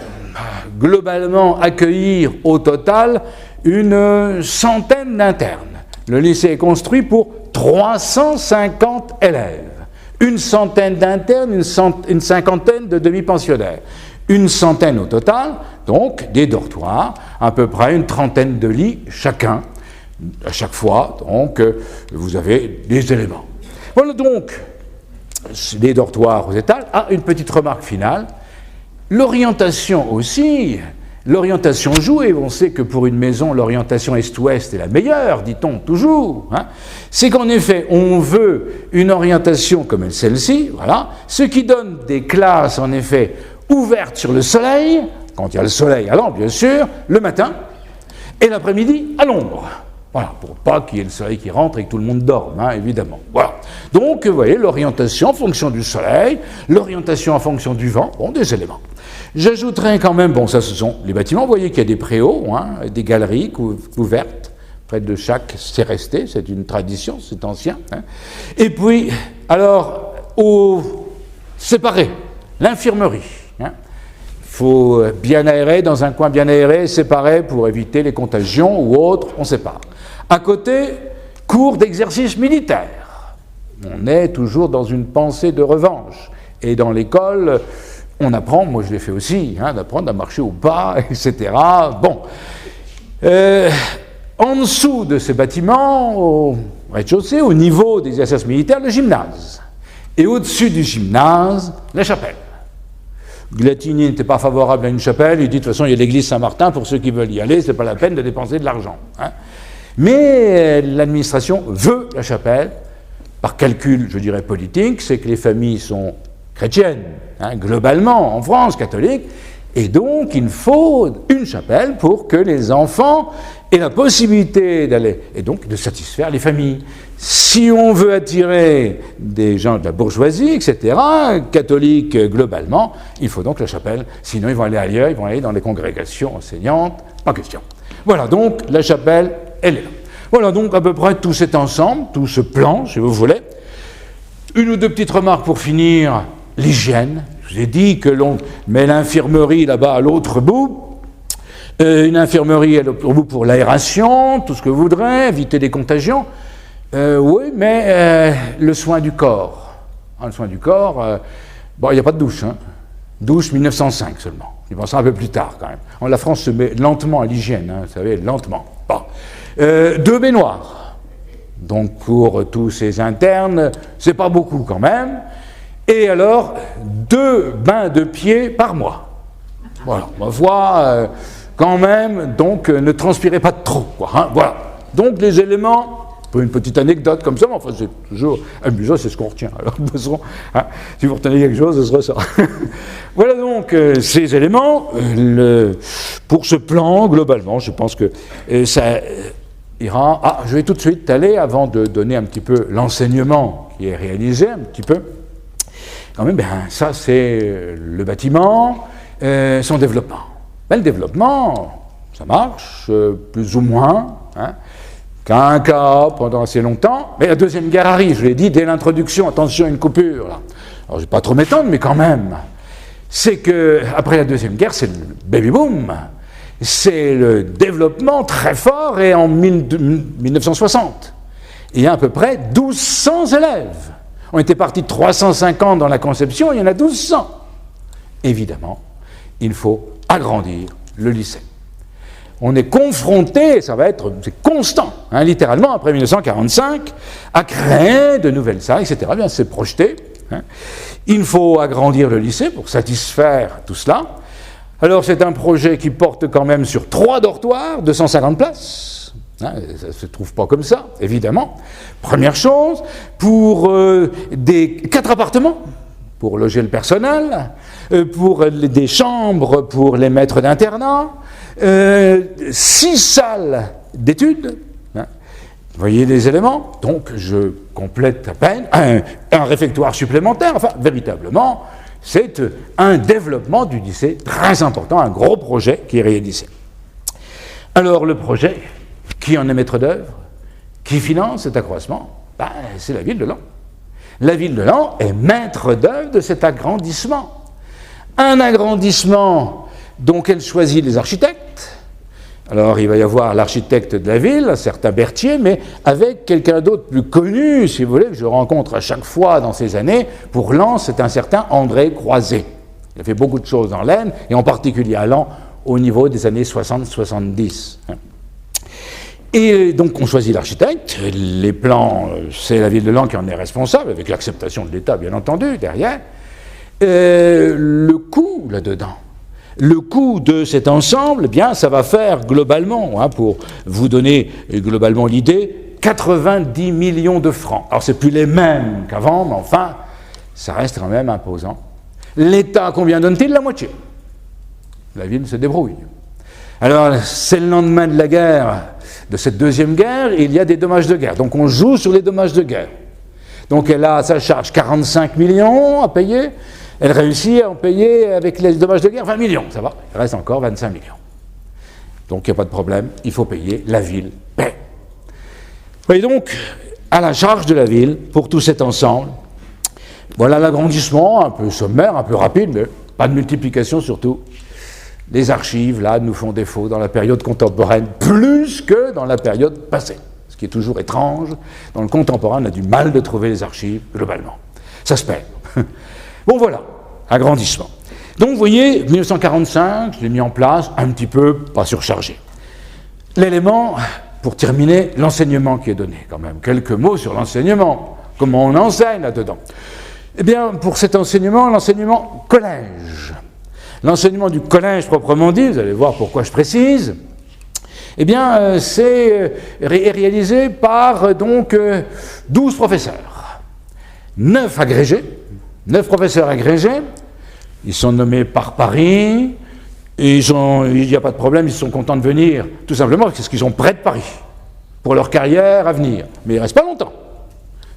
globalement accueillir au total une centaine d'internes. Le lycée est construit pour 350 élèves, une centaine d'internes, une cinquantaine de demi-pensionnaires, une centaine au total, donc des dortoirs, à peu près une trentaine de lits chacun. À chaque fois, donc, vous avez des éléments. Voilà donc les dortoirs aux étages. Ah, une petite remarque finale. L'orientation aussi, l'orientation joue, et on sait que pour une maison, l'orientation est-ouest est la meilleure, dit-on toujours. Hein. C'est qu'en effet, on veut une orientation comme celle-ci, voilà, ce qui donne des classes, en effet, ouvertes sur le soleil, quand il y a le soleil allant, bien sûr, le matin, et l'après-midi à l'ombre. Voilà, pour pas qu'il y ait le soleil qui rentre et que tout le monde dorme, hein, évidemment. Voilà. Donc, vous voyez, l'orientation en fonction du soleil, l'orientation en fonction du vent, bon, des éléments. J'ajouterai quand même, bon, ça ce sont les bâtiments, vous voyez qu'il y a des préaux, hein, des galeries couvertes, près de chaque, c'est resté, c'est une tradition, c'est ancien. Hein. Et puis, alors, séparé, l'infirmerie. Hein. Il faut bien aérer, dans un coin bien aéré, séparé pour éviter les contagions ou autres, on sépare. À côté, cours d'exercice militaire. On est toujours dans une pensée de revanche. Et dans l'école, on apprend, moi je l'ai fait aussi, hein, d'apprendre à marcher au pas, etc. Bon. En dessous de ces bâtiments, au rez-de-chaussée, au niveau des exercices militaires, le gymnase. Et au-dessus du gymnase, la chapelle. Glatini n'était pas favorable à une chapelle, il dit de toute façon il y a l'église Saint-Martin, pour ceux qui veulent y aller, c'est pas la peine de dépenser de l'argent. Hein. Mais l'administration veut la chapelle, par calcul, je dirais, politique, c'est que les familles sont chrétiennes, hein, globalement, en France, catholiques, et donc il faut une chapelle pour que les enfants aient la possibilité d'aller, et donc de satisfaire les familles. Si on veut attirer des gens de la bourgeoisie, etc., catholiques globalement, il faut donc la chapelle, sinon ils vont aller ailleurs, ils vont aller dans les congrégations enseignantes, pas question. Voilà donc la chapelle, elle est là. Voilà donc à peu près tout cet ensemble, tout ce plan, si vous voulez. Une ou deux petites remarques pour finir. L'hygiène. Je vous ai dit que l'on met l'infirmerie là-bas à l'autre bout. Une infirmerie à l'autre bout pour l'aération, tout ce que vous voudrez, éviter les contagions. Oui, mais le soin du corps. Hein, le soin du corps, bon, il n'y a pas de douche. Hein. Douche 1905 seulement. Je pense un peu plus tard quand même. La France se met lentement à l'hygiène, hein, vous savez, lentement. Bon. 2 baignoires. Donc pour tous ces internes, c'est pas beaucoup quand même. Et alors, 2 bains de pieds par mois. Voilà, ma foi, quand même, donc ne transpirez pas trop, quoi. Hein, voilà. Donc les éléments. Pour une petite anecdote comme ça, mais enfin c'est toujours amusant, c'est ce qu'on retient. Alors, hein, si vous retenez quelque chose, ce sera ça. Voilà donc ces éléments. Pour ce plan, globalement, je pense que ça ira. Ah, je vais tout de suite aller, avant de donner un petit peu l'enseignement qui est réalisé, un petit peu. Quand même, ben, ça c'est le bâtiment, son développement. Ben, le développement, ça marche, plus ou moins. Hein. Qu'un cas pendant assez longtemps, mais la Deuxième Guerre arrive, je l'ai dit dès l'introduction, attention, une coupure, là. Alors je ne vais pas trop m'étendre, mais quand même, c'est que après la Deuxième Guerre, c'est le baby-boom, c'est le développement très fort, et en 1960, il y a à peu près 1200 élèves. On était parti de 350 dans la conception, il y en a 1200. Évidemment, il faut agrandir le lycée. On est confronté, c'est constant, hein, littéralement, après 1945, à créer de nouvelles salles, etc. Bien, c'est projeté. Hein. Il faut agrandir le lycée pour satisfaire tout cela. Alors, c'est un projet qui porte quand même sur 3 dortoirs, 250 places. Hein, ça ne se trouve pas comme ça, évidemment. Première chose, pour 4 appartements, pour loger le personnel, pour des chambres pour les maîtres d'internat, 6 salles d'études. Hein. Vous voyez les éléments. Donc, je complète à peine un réfectoire supplémentaire. Enfin, véritablement, c'est un développement du lycée très important, un gros projet qui est réalisé. Alors, le projet, qui en est maître d'œuvre, qui finance cet accroissement, c'est la ville de Laon. La ville de Laon est maître d'œuvre de cet agrandissement. Un agrandissement dont elle choisit les architectes. Alors, il va y avoir l'architecte de la ville, un certain Berthier, mais avec quelqu'un d'autre plus connu, si vous voulez, que je rencontre à chaque fois dans ces années. Pour Laon, c'est un certain André Croiset. Il a fait beaucoup de choses dans l'Aisne, et en particulier à Laon, au niveau des années 60-70. Et donc, on choisit l'architecte. Les plans, c'est la ville de Laon qui en est responsable, avec l'acceptation de l'État, bien entendu, derrière. Le coût, là-dedans, le coût de cet ensemble, eh bien, ça va faire globalement, pour vous donner globalement l'idée, 90 millions de francs. Alors, c'est plus les mêmes qu'avant, mais enfin, ça reste quand même imposant. L'État, combien donne-t-il? La moitié. La ville se débrouille. Alors, c'est le lendemain de la guerre, de cette deuxième guerre, et il y a des dommages de guerre. Donc, on joue sur les dommages de guerre. Donc, elle a à sa charge 45 millions à payer. Elle réussit à en payer avec les dommages de guerre 20 millions, ça va, il reste encore 25 millions. Donc il n'y a pas de problème, il faut payer, la ville paie. Et donc, à la charge de la ville, pour tout cet ensemble, voilà l'agrandissement, un peu sommaire, un peu rapide, mais pas de multiplication surtout. Les archives, là, nous font défaut dans la période contemporaine, plus que dans la période passée. Ce qui est toujours étrange, dans le contemporain, on a du mal de trouver les archives, globalement. Ça se perd. Bon, voilà, agrandissement. Donc, vous voyez, 1945, je l'ai mis en place, un petit peu, pas surchargé. L'élément, pour terminer, l'enseignement qui est donné, quand même. Quelques mots sur l'enseignement. Comment on enseigne là-dedans? Eh bien, pour cet enseignement, l'enseignement collège. L'enseignement du collège proprement dit, vous allez voir pourquoi je précise, eh bien, c'est réalisé par, donc, 12 professeurs. 9 agrégés. 9 professeurs agrégés, ils sont nommés par Paris, et il n'y a pas de problème, ils sont contents de venir, tout simplement parce qu'ils sont près de Paris, pour leur carrière à venir. Mais ils ne restent pas longtemps.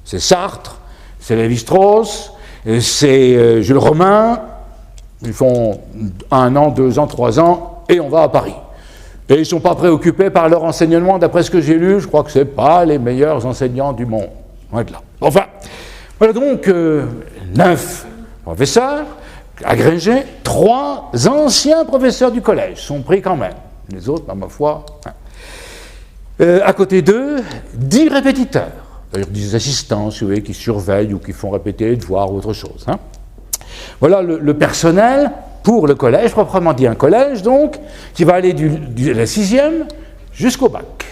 C'est Sartre, c'est Lévi-Strauss, c'est Jules Romain, ils font 1 an, 2 ans, 3 ans, et on va à Paris. Et ils ne sont pas préoccupés par leur enseignement, d'après ce que j'ai lu, je crois que ce n'est pas les meilleurs enseignants du monde. Loin de là. Enfin, voilà donc 9 professeurs agrégés, 3 anciens professeurs du collège sont pris quand même. Les autres, à ma foi. À côté d'eux, 10 répétiteurs, c'est-à-dire des assistants, si vous voyez, qui surveillent ou qui font répéter les devoirs ou autre chose. Voilà le personnel pour le collège, proprement dit un collège, donc, qui va aller de la 6e jusqu'au bac.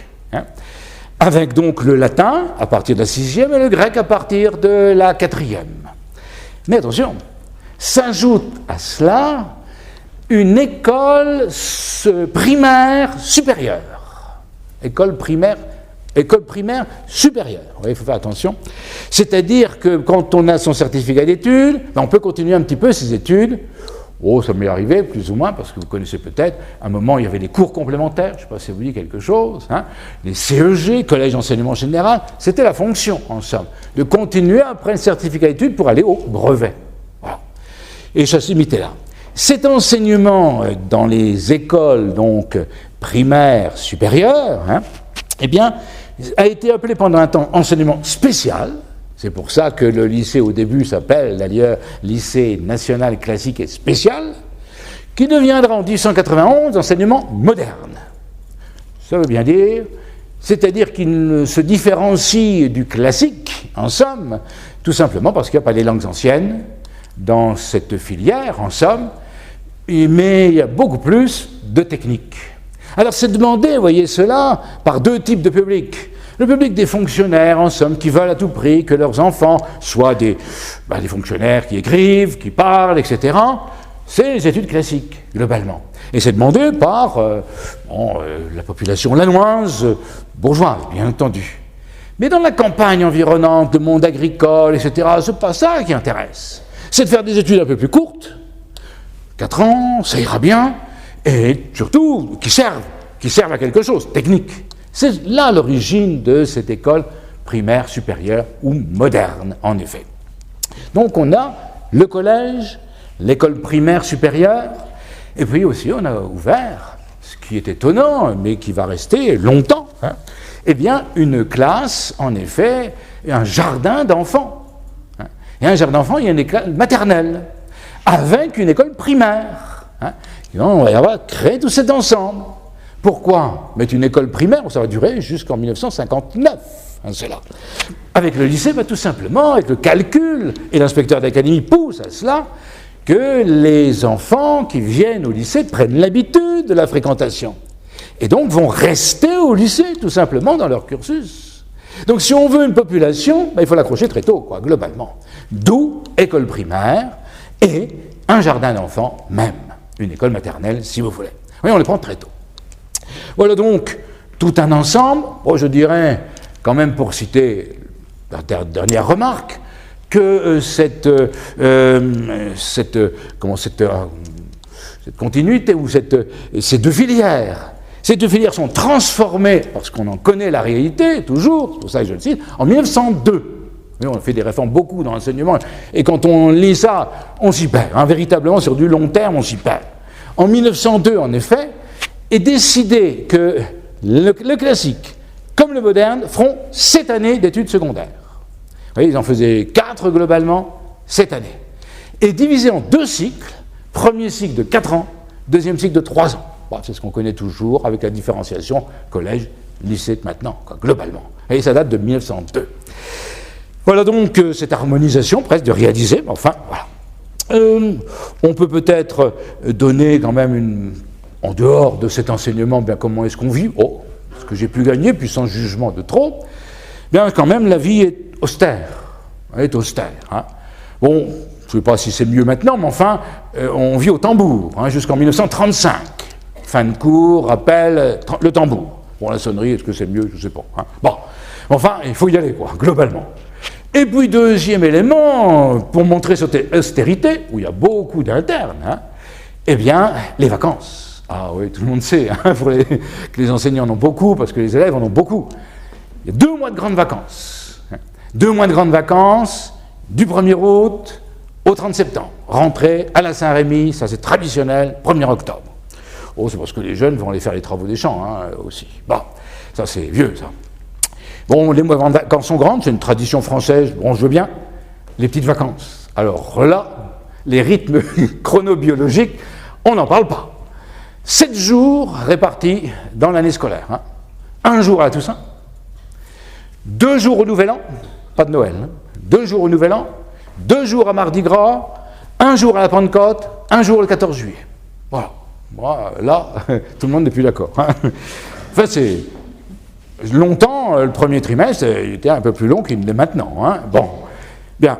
Avec donc le latin à partir de la 6e et le grec à partir de la 4e. Mais attention, s'ajoute à cela une école primaire supérieure. École primaire supérieure. Vous voyez, il faut faire attention. C'est-à-dire que quand on a son certificat d'études, on peut continuer un petit peu ses études. Oh, ça m'est arrivé, plus ou moins, parce que vous connaissez peut-être, à un moment, il y avait des cours complémentaires, je ne sais pas si ça vous dit quelque chose, les CEG, Collège d'enseignement général, c'était la fonction, en somme, de continuer après le certificat d'études pour aller au brevet. Voilà. Et ça se limitait là. Cet enseignement dans les écoles, donc, primaires supérieures, eh bien, a été appelé pendant un temps enseignement spécial. C'est pour ça que le lycée, au début, s'appelle d'ailleurs lycée national classique et spécial, qui deviendra en 1891 enseignement moderne. Ça veut bien dire, c'est-à-dire qu'il se différencie du classique, en somme, tout simplement parce qu'il n'y a pas les langues anciennes dans cette filière, en somme, mais il y a beaucoup plus de techniques. Alors c'est demandé, vous voyez cela, par 2 types de publics. Le public des fonctionnaires, en somme, qui veulent à tout prix que leurs enfants soient des fonctionnaires qui écrivent, qui parlent, etc. C'est les études classiques, globalement. Et c'est demandé par la population lannoise, bourgeoise, bien entendu. Mais dans la campagne environnante, le monde agricole, etc., c'est pas ça qui intéresse. C'est de faire des études un peu plus courtes, 4 ans, ça ira bien, et surtout qui servent à quelque chose, technique. C'est là l'origine de cette école primaire supérieure ou moderne, en effet. Donc on a le collège, l'école primaire supérieure, et puis aussi on a ouvert, ce qui est étonnant, mais qui va rester longtemps, eh bien une classe, en effet, un jardin d'enfants. Et un jardin d'enfants, il y a une école maternelle, avec une école primaire. Et donc, on va y avoir créé tout cet ensemble. Pourquoi mettre une école primaire? Ça va durer jusqu'en 1959, cela. Avec le lycée, tout simplement, avec le calcul, et l'inspecteur d'académie pousse à cela, que les enfants qui viennent au lycée prennent l'habitude de la fréquentation. Et donc vont rester au lycée, tout simplement, dans leur cursus. Donc si on veut une population, il faut l'accrocher très tôt, globalement. D'où école primaire et un jardin d'enfants même, une école maternelle, si vous voulez. Oui, on les prend très tôt. Voilà donc tout un ensemble, je dirais, quand même pour citer la dernière remarque, que cette continuité ou ces deux filières sont transformées, parce qu'on en connaît la réalité, toujours, c'est pour ça que je le cite, en 1902. Oui, on a fait des réformes beaucoup dans l'enseignement, et quand on lit ça, on s'y perd. Véritablement, sur du long terme, on s'y perd. En 1902, en effet, est décidé que le classique, comme le moderne, feront 7 années d'études secondaires. Vous voyez, ils en faisaient 4 globalement, 7 années. Et divisé en 2 cycles, premier cycle de 4 ans, deuxième cycle de 3 ans. C'est ce qu'on connaît toujours avec la différenciation collège, lycée maintenant, globalement. Et ça date de 1902. Voilà donc cette harmonisation presque de réaliser, mais enfin, voilà. On peut peut-être donner quand même en dehors de cet enseignement, comment est-ce qu'on vit, ce que j'ai pu gagner, puis sans jugement de trop, quand même la vie est austère. Elle est austère. Bon, je ne sais pas si c'est mieux maintenant, mais enfin, on vit au tambour, jusqu'en 1935. Fin de cours, rappel, le tambour. Bon, la sonnerie, est-ce que c'est mieux? Je ne sais pas. Bon, enfin, il faut y aller, globalement. Et puis, deuxième élément, pour montrer cette austérité, où il y a beaucoup d'internes, eh bien, les vacances. Ah oui, tout le monde sait que les enseignants en ont beaucoup, parce que les élèves en ont beaucoup. Il y a 2 mois de grandes vacances. 2 mois de grandes vacances, du 1er août au 30 septembre. Rentrée à la Saint-Rémy, ça c'est traditionnel, 1er octobre. C'est parce que les jeunes vont aller faire les travaux des champs, aussi. Bon, ça c'est vieux, ça. Bon, les mois de vacances sont grandes, c'est une tradition française, je veux bien. Les petites vacances. Alors là, les rythmes chronobiologiques, on n'en parle pas. 7 jours répartis dans l'année scolaire. 1 jour à la Toussaint, 2 jours au Nouvel An, pas de Noël, 2 jours au Nouvel An, 2 jours à Mardi Gras, 1 jour à la Pentecôte, 1 jour le 14 juillet. Voilà. Là, tout le monde n'est plus d'accord. Enfin, c'est... Longtemps, le premier trimestre, il était un peu plus long qu'il ne l'est maintenant. Bon, bien.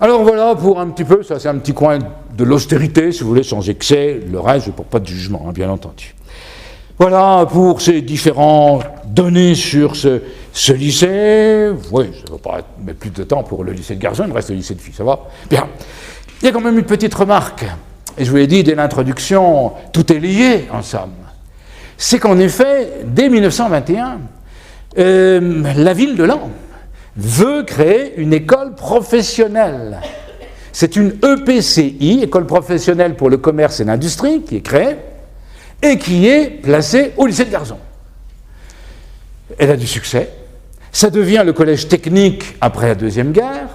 Alors voilà, pour un petit peu, ça c'est un petit coin de l'austérité, si vous voulez, sans excès. Le reste, pour pas de jugement, bien entendu. Voilà pour ces différentes données sur ce lycée. Oui, ça ne va pas mettre plus de temps pour le lycée de garçons, il me reste le lycée de filles, ça va? Bien. Il y a quand même une petite remarque, et je vous l'ai dit dès l'introduction, tout est lié, en somme. C'est qu'en effet, dès 1921, la ville de Laon veut créer une école professionnelle. C'est une EPCI, École professionnelle pour le commerce et l'industrie, qui est créée et qui est placée au lycée de Garzon. Elle a du succès. Ça devient le collège technique après la Deuxième Guerre.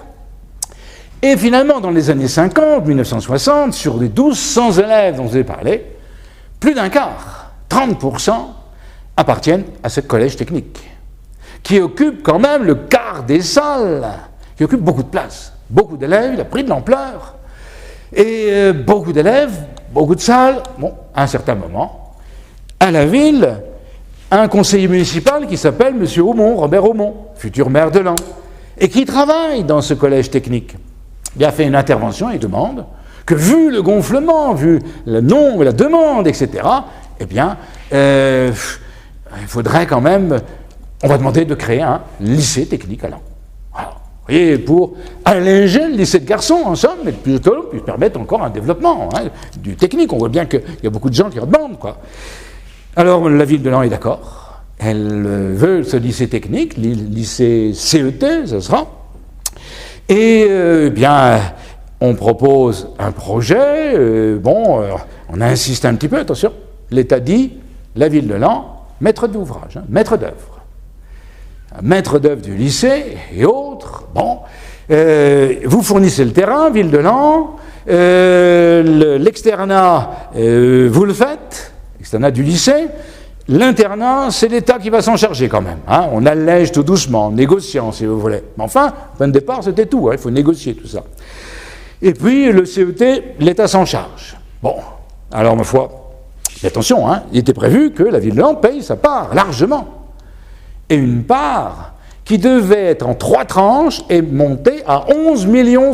Et finalement, dans les années 50, 1960, sur les 1200 élèves dont je vous ai parlé, plus d'un quart, 30%, appartiennent à ce collège technique, qui occupe quand même le quart des salles, qui occupe beaucoup de place. Beaucoup d'élèves, il a pris de l'ampleur. Et beaucoup d'élèves, beaucoup de salles. Bon, à un certain moment, à la ville, un conseiller municipal qui s'appelle M. Aumont, Robert Aumont, futur maire de Laon, et qui travaille dans ce collège technique. Il a fait une intervention et demande que, vu le gonflement, vu le nombre, la demande, etc., eh bien, il faudrait quand même, on va demander de créer un lycée technique à Laon. Voilà. voyez, pour alléger le lycée de garçons, en somme, mais plutôt puis permettre encore un développement du technique. On voit bien qu'il y a beaucoup de gens qui en demandent, quoi. Alors, la ville de Laon est d'accord. Elle veut ce lycée technique, lycée CET, ce sera. Et, bien, on propose un projet. On insiste un petit peu, attention. L'État dit, la ville de Laon, maître d'ouvrage, maître d'œuvre. Maître d'œuvre du lycée et autres. Vous fournissez le terrain, ville de Laon, l'externat, vous le faites, l'externat du lycée. L'internat, c'est l'État qui va s'en charger quand même. On allège tout doucement, en négociant, si vous voulez. Mais enfin, au point de départ, c'était tout. Il faut négocier tout ça. Et puis, le CET, l'État s'en charge. Alors, ma foi, attention, il était prévu que la ville de Laon paye sa part, largement. Et une part qui devait être en 3 tranches est montée à 11,7 millions.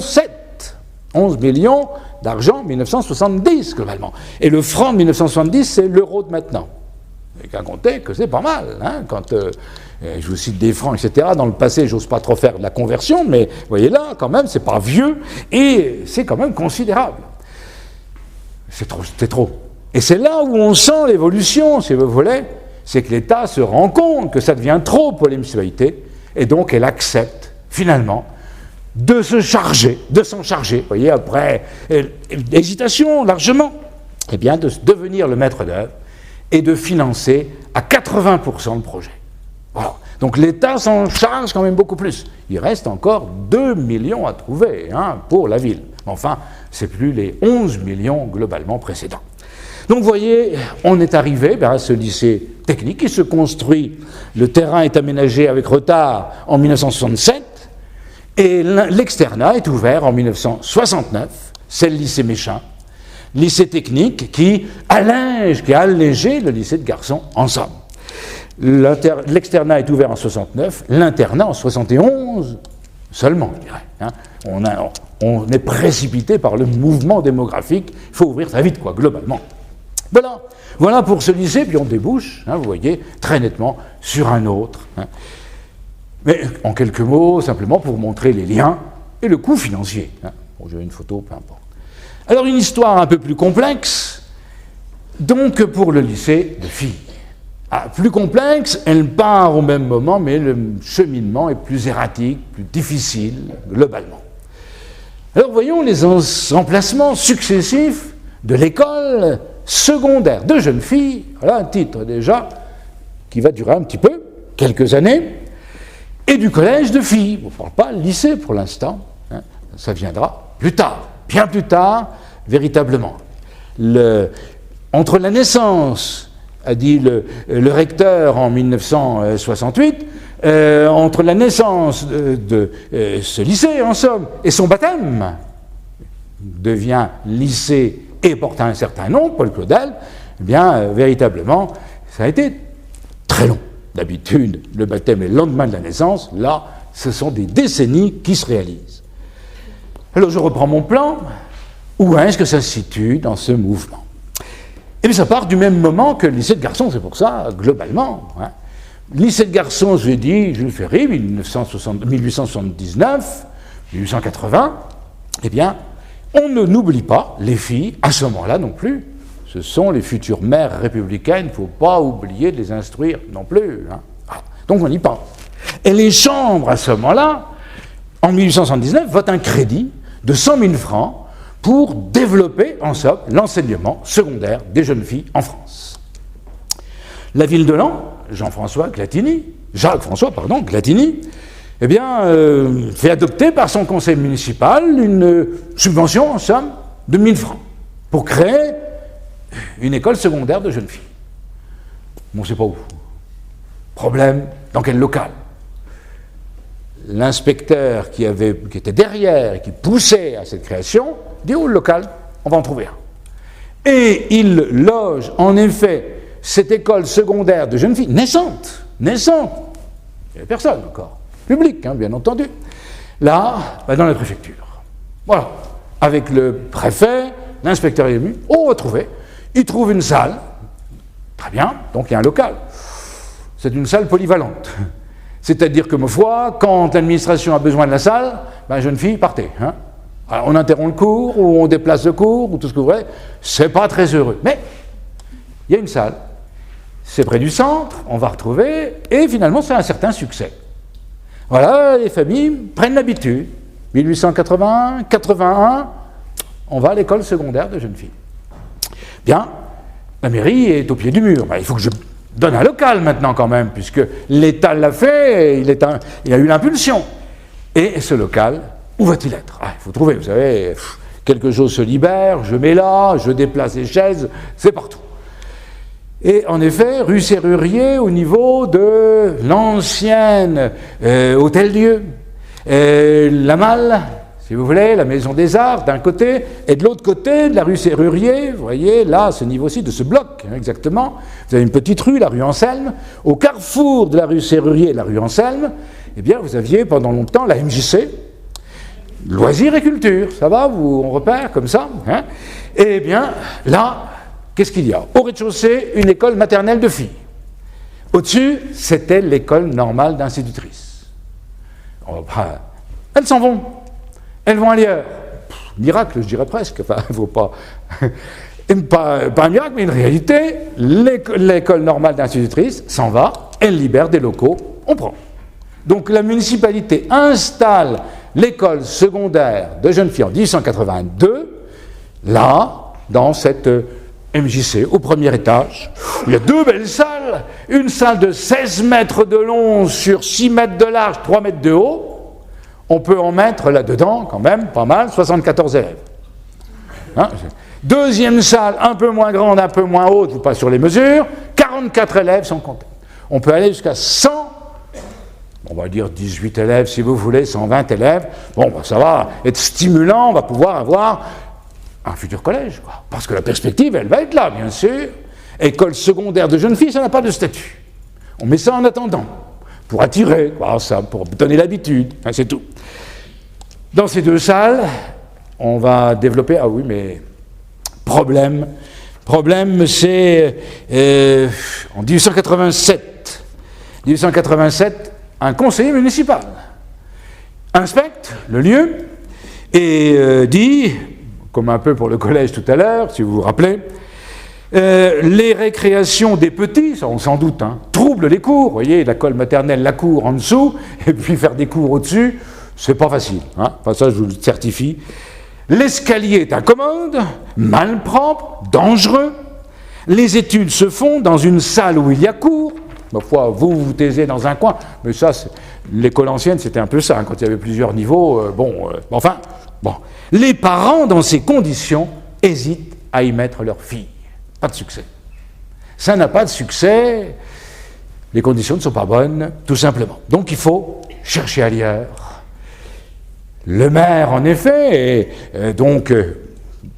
11 millions d'argent en 1970, globalement. Et le franc de 1970, c'est l'euro de maintenant. Vous n'avez qu'à compter que c'est pas mal. Quand je vous cite des francs, etc. Dans le passé, j'ose pas trop faire de la conversion, mais vous voyez là, quand même, c'est pas vieux et c'est quand même considérable. C'est trop. Et c'est là où on sent l'évolution, si vous voulez, c'est que l'État se rend compte que ça devient trop pour les municipalités, et donc elle accepte, finalement, de s'en charger, vous voyez, après hésitation, largement, eh bien, de devenir le maître d'œuvre et de financer à 80% le projet. Voilà. Donc l'État s'en charge quand même beaucoup plus. Il reste encore 2 millions à trouver pour la ville. Enfin, c'est plus les 11 millions globalement précédents. Donc vous voyez, on est arrivé à ce lycée technique qui se construit. Le terrain est aménagé avec retard en 1967 et l'externat est ouvert en 1969. C'est le lycée Méchain, lycée technique qui a allégé le lycée de garçons en somme. L'externat est ouvert en 69, l'internat en 71 seulement, je dirais. On est précipité par le mouvement démographique. Il faut ouvrir très vite, globalement. Voilà pour ce lycée, puis on débouche, vous voyez, très nettement, sur un autre. Mais en quelques mots, simplement pour vous montrer les liens et le coût financier. J'ai une photo, peu importe. Alors, une histoire un peu plus complexe, donc pour le lycée de filles. Plus complexe, elle part au même moment, mais le cheminement est plus erratique, plus difficile, globalement. Alors, voyons les emplacements successifs de l'école secondaire de jeunes filles, voilà un titre déjà qui va durer un petit peu, quelques années, et du collège de filles. On ne parle pas lycée pour l'instant, ça viendra plus tard, bien plus tard, véritablement. Entre la naissance, a dit le recteur en 1968, entre la naissance de ce lycée, en somme, et son baptême, devient lycée et porte un certain nom, Paul Claudel, eh bien, véritablement, ça a été très long. D'habitude, le baptême est le lendemain de la naissance. Là, ce sont des décennies qui se réalisent. Alors, je reprends mon plan. Où est-ce que ça se situe dans ce mouvement? Eh bien, ça part du même moment que le lycée de garçons, c'est pour ça, globalement. Lycée de garçons, je l'ai dit, Jules Ferry, 1879, 1880, eh bien, on ne n'oublie pas les filles, à ce moment-là non plus. Ce sont les futures mères républicaines, il ne faut pas oublier de les instruire non plus. Donc on y pense. Et les chambres, à ce moment-là, en 1879, votent un crédit de 100 000 francs pour développer, en somme, l'enseignement secondaire des jeunes filles en France. La ville de Laon, Jacques-François Glatini, eh bien, fait adopter par son conseil municipal une subvention, en somme, de 1 000 francs pour créer une école secondaire de jeunes filles. On ne sait pas où. Problème, dans quel local? L'inspecteur qui était derrière et qui poussait à cette création dit: oh, le local, on va en trouver un. Et il loge, en effet, cette école secondaire de jeunes filles naissante. Il n'y avait personne encore. Public, bien entendu. Là, dans la préfecture. Voilà. Avec le préfet, l'inspecteur est venu. Oh, on va trouver. Il trouve une salle. Très bien. Donc, il y a un local. C'est une salle polyvalente. C'est-à-dire que, ma foi, quand l'administration a besoin de la salle, ben, jeune fille, partez. Hein. Alors, on interrompt le cours, ou on déplace le cours, ou tout ce que vous voulez. C'est pas très heureux. Mais il y a une salle. C'est près du centre, on va retrouver, et finalement, c'est un certain succès. Voilà, les familles prennent l'habitude. 1881, 81, on va à l'école secondaire de jeunes filles. Bien, la mairie est au pied du mur. Ben, il faut que je donne un local maintenant quand même, puisque l'État l'a fait, il a eu l'impulsion. Et ce local, où va-t-il être? Il faut trouver, vous savez, quelque chose se libère, je mets là, je déplace les chaises, c'est partout. Et en effet, rue Serrurier, au niveau de l'ancienne Hôtel-Dieu, la Malle, si vous voulez, la Maison des Arts, d'un côté, et de l'autre côté, de la rue Serrurier, vous voyez, là, ce niveau-ci, de ce bloc, hein, exactement, vous avez une petite rue, la rue Anselme. Au carrefour de la rue Serrurier et de la rue Anselme, eh bien, vous aviez pendant longtemps la MJC, Loisirs et Culture, ça va, on repère comme ça, hein. Eh bien, là, qu'est-ce qu'il y a? Au rez-de-chaussée, une école maternelle de filles. Au-dessus, c'était l'école normale d'institutrices. Oh, ben, elles s'en vont. Elles vont ailleurs. Miracle, je dirais presque. Enfin, il ne faut pas... pas un miracle, mais une réalité. L'école normale d'institutrices s'en va, elle libère des locaux, on prend. Donc la municipalité installe l'école secondaire de jeunes filles en 1882, là, dans cette MJC, au premier étage. Il y a deux belles salles, une salle de 16 mètres de long sur 6 mètres de large, 3 mètres de haut. On peut en mettre là-dedans, quand même, pas mal, 74 élèves. Hein? Deuxième salle, un peu moins grande, un peu moins haute, je ne vous passe sur les mesures, 44 élèves sans compter. On peut aller jusqu'à 100, on va dire 18 élèves si vous voulez, 120 élèves. Bon, ben, ça va être stimulant, on va pouvoir avoir un futur collège, quoi. Parce que la perspective, elle va être là, bien sûr. École secondaire de jeunes filles, ça n'a pas de statut. On met ça en attendant, pour attirer, quoi, ça, pour donner l'habitude, hein, c'est tout. Dans ces deux salles, on va développer... Ah oui, mais... Problème, c'est... en 1887, un conseiller municipal inspecte le lieu et dit... comme un peu pour le collège tout à l'heure, si vous vous rappelez, les récréations des petits, ça on s'en doute, hein, troublent les cours. Vous voyez, l'école maternelle, la cour en dessous, et puis faire des cours au-dessus, c'est pas facile. Hein, enfin, ça, je vous le certifie. L'escalier est incommode, malpropre, dangereux. Les études se font dans une salle où il y a cours. Parfois, vous taisez dans un coin, mais ça, l'école ancienne, c'était un peu ça, hein, quand il y avait plusieurs niveaux. Enfin, bon. Les parents, dans ces conditions, hésitent à y mettre leur fille. Pas de succès. Ça n'a pas de succès, les conditions ne sont pas bonnes, tout simplement. Donc il faut chercher ailleurs. Le maire, en effet,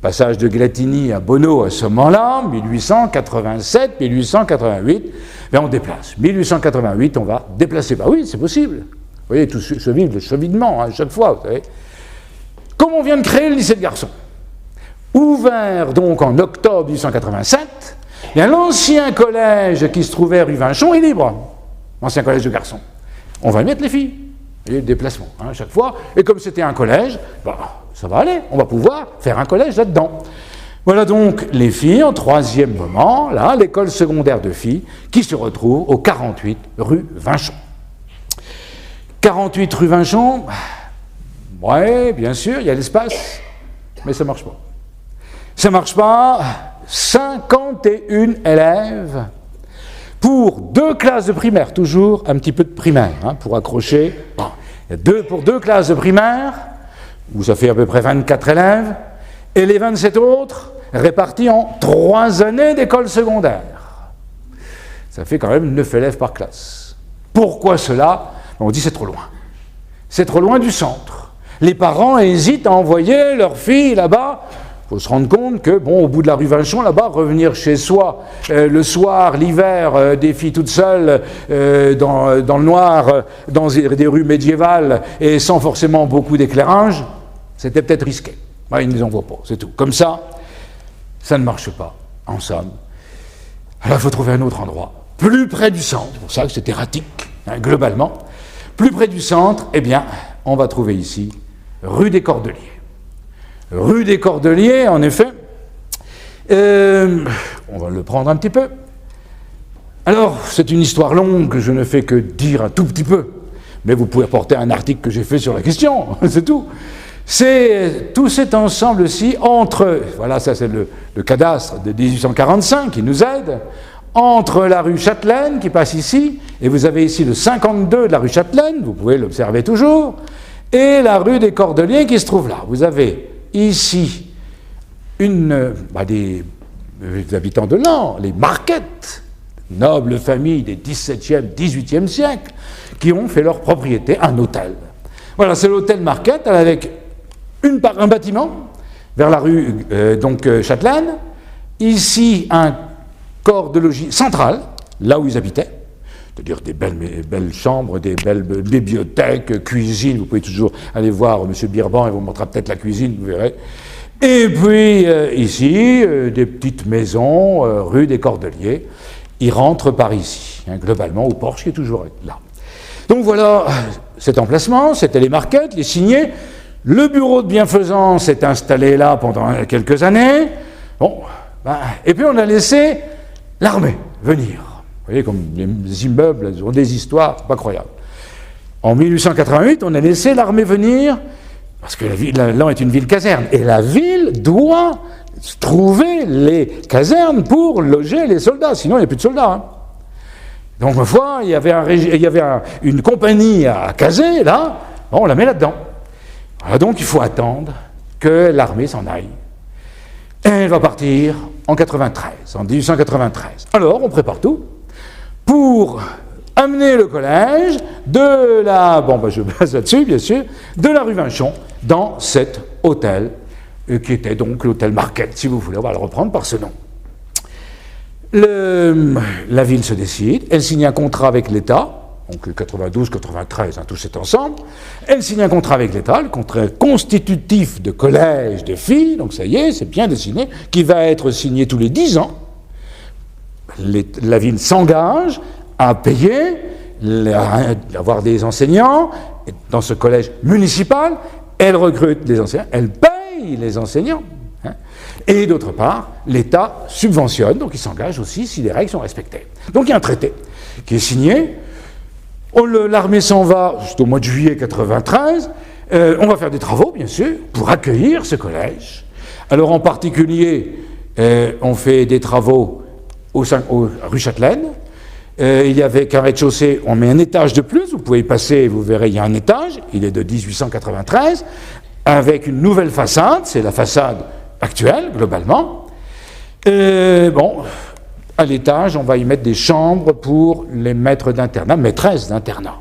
passage de Glatini à Bonneau à ce moment-là, 1887, 1888, ben on déplace. 1888, on va déplacer. Bah oui, c'est possible. Vous voyez, tout ce cheminement, hein, chaque fois, vous savez. Comme on vient de créer le lycée de garçons, ouvert donc en octobre 1887, bien l'ancien collège qui se trouvait rue Vinchon est libre, l'ancien collège de garçons. On va y mettre les filles, et le déplacement, hein, chaque fois. Et comme c'était un collège, bah, ça va aller, on va pouvoir faire un collège là-dedans. Voilà donc les filles en troisième moment, là, l'école secondaire de filles, qui se retrouve au 48 rue Vinchon. 48 rue Vinchon... Oui, bien sûr, il y a l'espace, mais ça ne marche pas. Ça ne marche pas. 51 élèves pour 2 classes de primaire, toujours un petit peu de primaire, hein, pour accrocher. Bon, il y a pour 2 classes de primaire, où ça fait à peu près 24 élèves, et les 27 autres répartis en 3 années d'école secondaire. Ça fait quand même 9 élèves par classe. Pourquoi cela? On dit c'est trop loin. C'est trop loin du centre. Les parents hésitent à envoyer leurs filles là-bas. Il faut se rendre compte que, bon, au bout de la rue Vinchon, là-bas, revenir chez soi le soir, l'hiver, des filles toutes seules, dans le noir, dans des rues médiévales, et sans forcément beaucoup d'éclairage, c'était peut-être risqué. Ouais, ils ne les envoient pas, c'est tout. Comme ça ne marche pas, en somme. Alors il faut trouver un autre endroit, plus près du centre. C'est pour ça que c'est erratique, hein, globalement. Plus près du centre, eh bien, on va trouver ici rue des Cordeliers. Rue des Cordeliers, en effet, on va le prendre un petit peu. Alors, c'est une histoire longue que je ne fais que dire un tout petit peu, mais vous pouvez apporter un article que j'ai fait sur la question, c'est tout. C'est tout cet ensemble-ci entre, voilà, ça c'est le cadastre de 1845 qui nous aide, entre la rue Châtelaine qui passe ici, et vous avez ici le 52 de la rue Châtelaine, vous pouvez l'observer toujours, et la rue des Cordeliers qui se trouve là. Vous avez ici des habitants de Laon, les Marquettes, nobles familles des XVIIe, XVIIIe siècles, qui ont fait leur propriété un hôtel. Voilà, c'est l'hôtel Marquette avec un bâtiment vers la rue Châtelaine, ici un corps de logis central, là où ils habitaient, c'est-à-dire des belles chambres, des belles bibliothèques, cuisine, vous pouvez toujours aller voir M. Birban, il vous montrera peut-être la cuisine, vous verrez. Et puis ici, des petites maisons, rue des Cordeliers, ils rentrent par ici, globalement au porche qui est toujours là. Donc voilà cet emplacement, c'était les Marquettes, les signés. Le bureau de bienfaisance est installé là pendant quelques années. Bon, et puis on a laissé l'armée venir. Vous voyez, comme les immeubles, ils ont des histoires pas croyables. En 1888, on a laissé l'armée venir, parce que Laon est une ville caserne, et la ville doit trouver les casernes pour loger les soldats, sinon il n'y a plus de soldats. Donc, une fois, il y avait une compagnie à caser, là, on la met là-dedans. Alors, donc, il faut attendre que l'armée s'en aille. Et elle va partir en 1893. Alors, on prépare tout pour amener le collège de la... je base là-dessus, bien sûr, de la rue Vinchon, dans cet hôtel, qui était donc l'hôtel Marquette, si vous voulez. On va le reprendre par ce nom. La ville se décide, elle signe un contrat avec l'État, donc 92, 93, tout cet ensemble. Elle signe un contrat avec l'État, le contrat constitutif de collège de filles, donc ça y est, c'est bien dessiné, qui va être signé tous les 10 ans. La ville s'engage à payer, à avoir des enseignants dans ce collège municipal, elle recrute des enseignants, elle paye les enseignants. Et d'autre part, l'État subventionne, donc il s'engage aussi si les règles sont respectées. Donc il y a un traité qui est signé, l'armée s'en va juste au mois de juillet 93, on va faire des travaux, bien sûr, pour accueillir ce collège. Alors en particulier, on fait des travaux rue Châtelaine, il y avait qu'un rez-de-chaussée, on met un étage de plus, vous pouvez y passer, vous verrez, il y a un étage, il est de 1893, avec une nouvelle façade, c'est la façade actuelle, globalement. À l'étage, on va y mettre des chambres pour les maîtres d'internat, maîtresses d'internat.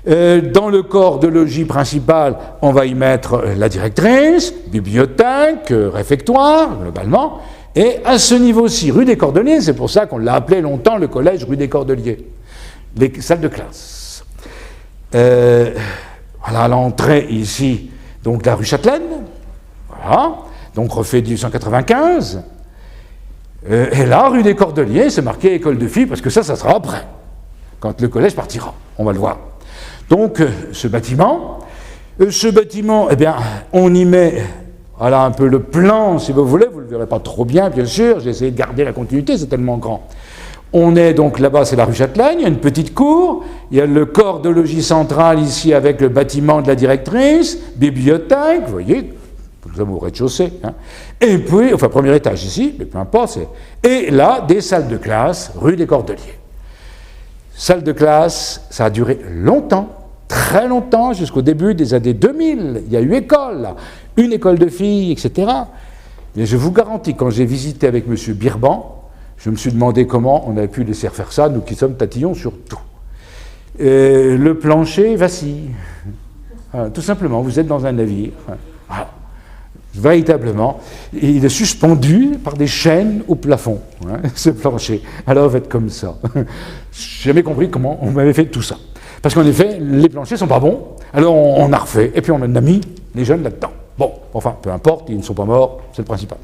Dans le corps de logis principal, on va y mettre la directrice, bibliothèque, réfectoire, globalement. Et à ce niveau-ci, rue des Cordeliers, c'est pour ça qu'on l'a appelé longtemps le collège rue des Cordeliers, les salles de classe. Voilà l'entrée ici, donc la rue Châtelaine, voilà. Donc refait 1895, et là, rue des Cordeliers, c'est marqué école de filles, parce que ça sera après, quand le collège partira, on va le voir. Donc, ce bâtiment, eh bien, on y met, voilà un peu le plan, si vous voulez, vous ne le verrez pas trop bien, bien sûr, j'ai essayé de garder la continuité, c'est tellement grand. On est donc là-bas, c'est la rue Châtelaine, il y a une petite cour, il y a le corps de logis central ici avec le bâtiment de la directrice, bibliothèque, vous voyez, nous sommes au rez-de-chaussée. Et puis, premier étage ici, mais peu importe. Et là, des salles de classe, rue des Cordeliers. Salles de classe, ça a duré longtemps, très longtemps, jusqu'au début des années 2000. Il y a eu école, là, une école de filles, etc. Mais je vous garantis, quand j'ai visité avec M. Birban, je me suis demandé comment on avait pu laisser faire ça, nous qui sommes tatillons sur tout. Le plancher vacille. Tout simplement, vous êtes dans un navire. Voilà. Véritablement, il est suspendu par des chaînes au plafond, ce plancher. Alors, il va être comme ça. Je n'ai jamais compris comment on m'avait fait tout ça. Parce qu'en effet, les planchers ne sont pas bons, alors on a refait, et puis on a mis les jeunes là-dedans. Bon, enfin, peu importe, ils ne sont pas morts, c'est le principal.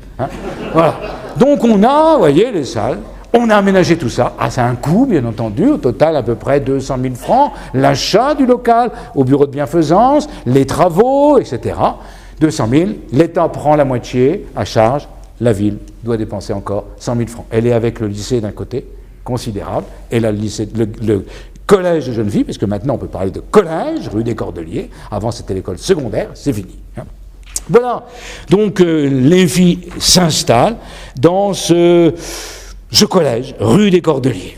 Voilà. Donc on a, vous voyez, les salles, On a aménagé tout ça. Ah, c'est un coût, bien entendu, au total à peu près 200 000 francs, l'achat du local au bureau de bienfaisance, les travaux, etc. 200 000, l'État prend la moitié à charge, la ville doit dépenser encore 100 000 francs. Elle est avec le lycée d'un côté, considérable, et là, le collège de jeunes filles, puisque maintenant on peut parler de collège, rue des Cordeliers, avant c'était l'école secondaire, c'est fini. Voilà, donc les filles s'installent dans ce collège, rue des Cordeliers.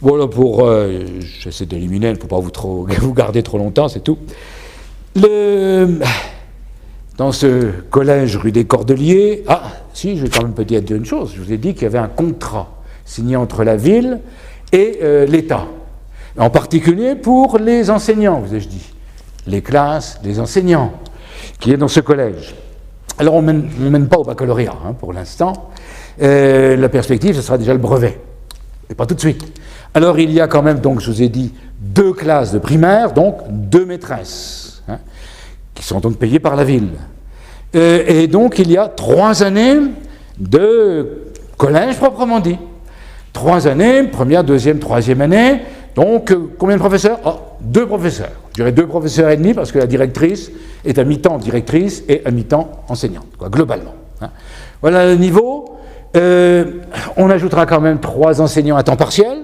Voilà pour... j'essaie d'éliminer pour ne pas vous garder trop longtemps, c'est tout. Dans ce collège rue des Cordeliers... Ah, si, je vais quand même peut dire une chose. Je vous ai dit qu'il y avait un contrat signé entre la ville et l'État. En particulier pour les enseignants, vous ai-je dit. Les classes, les enseignants, qui est dans ce collège. Alors on mène pas au baccalauréat, pour l'instant. La perspective, ce sera déjà le brevet. Et pas tout de suite. Alors il y a quand même, donc je vous ai dit, 2 classes de primaire, donc 2 maîtresses, qui sont donc payées par la ville. Et donc il y a 3 années de collège proprement dit. 3 années, première, deuxième, troisième année. Donc combien de professeurs ? 2 professeurs. Je dirais 2 professeurs et demi parce que la directrice est à mi-temps directrice et à mi-temps enseignante, globalement. Voilà le niveau. On ajoutera quand même 3 enseignants à temps partiel,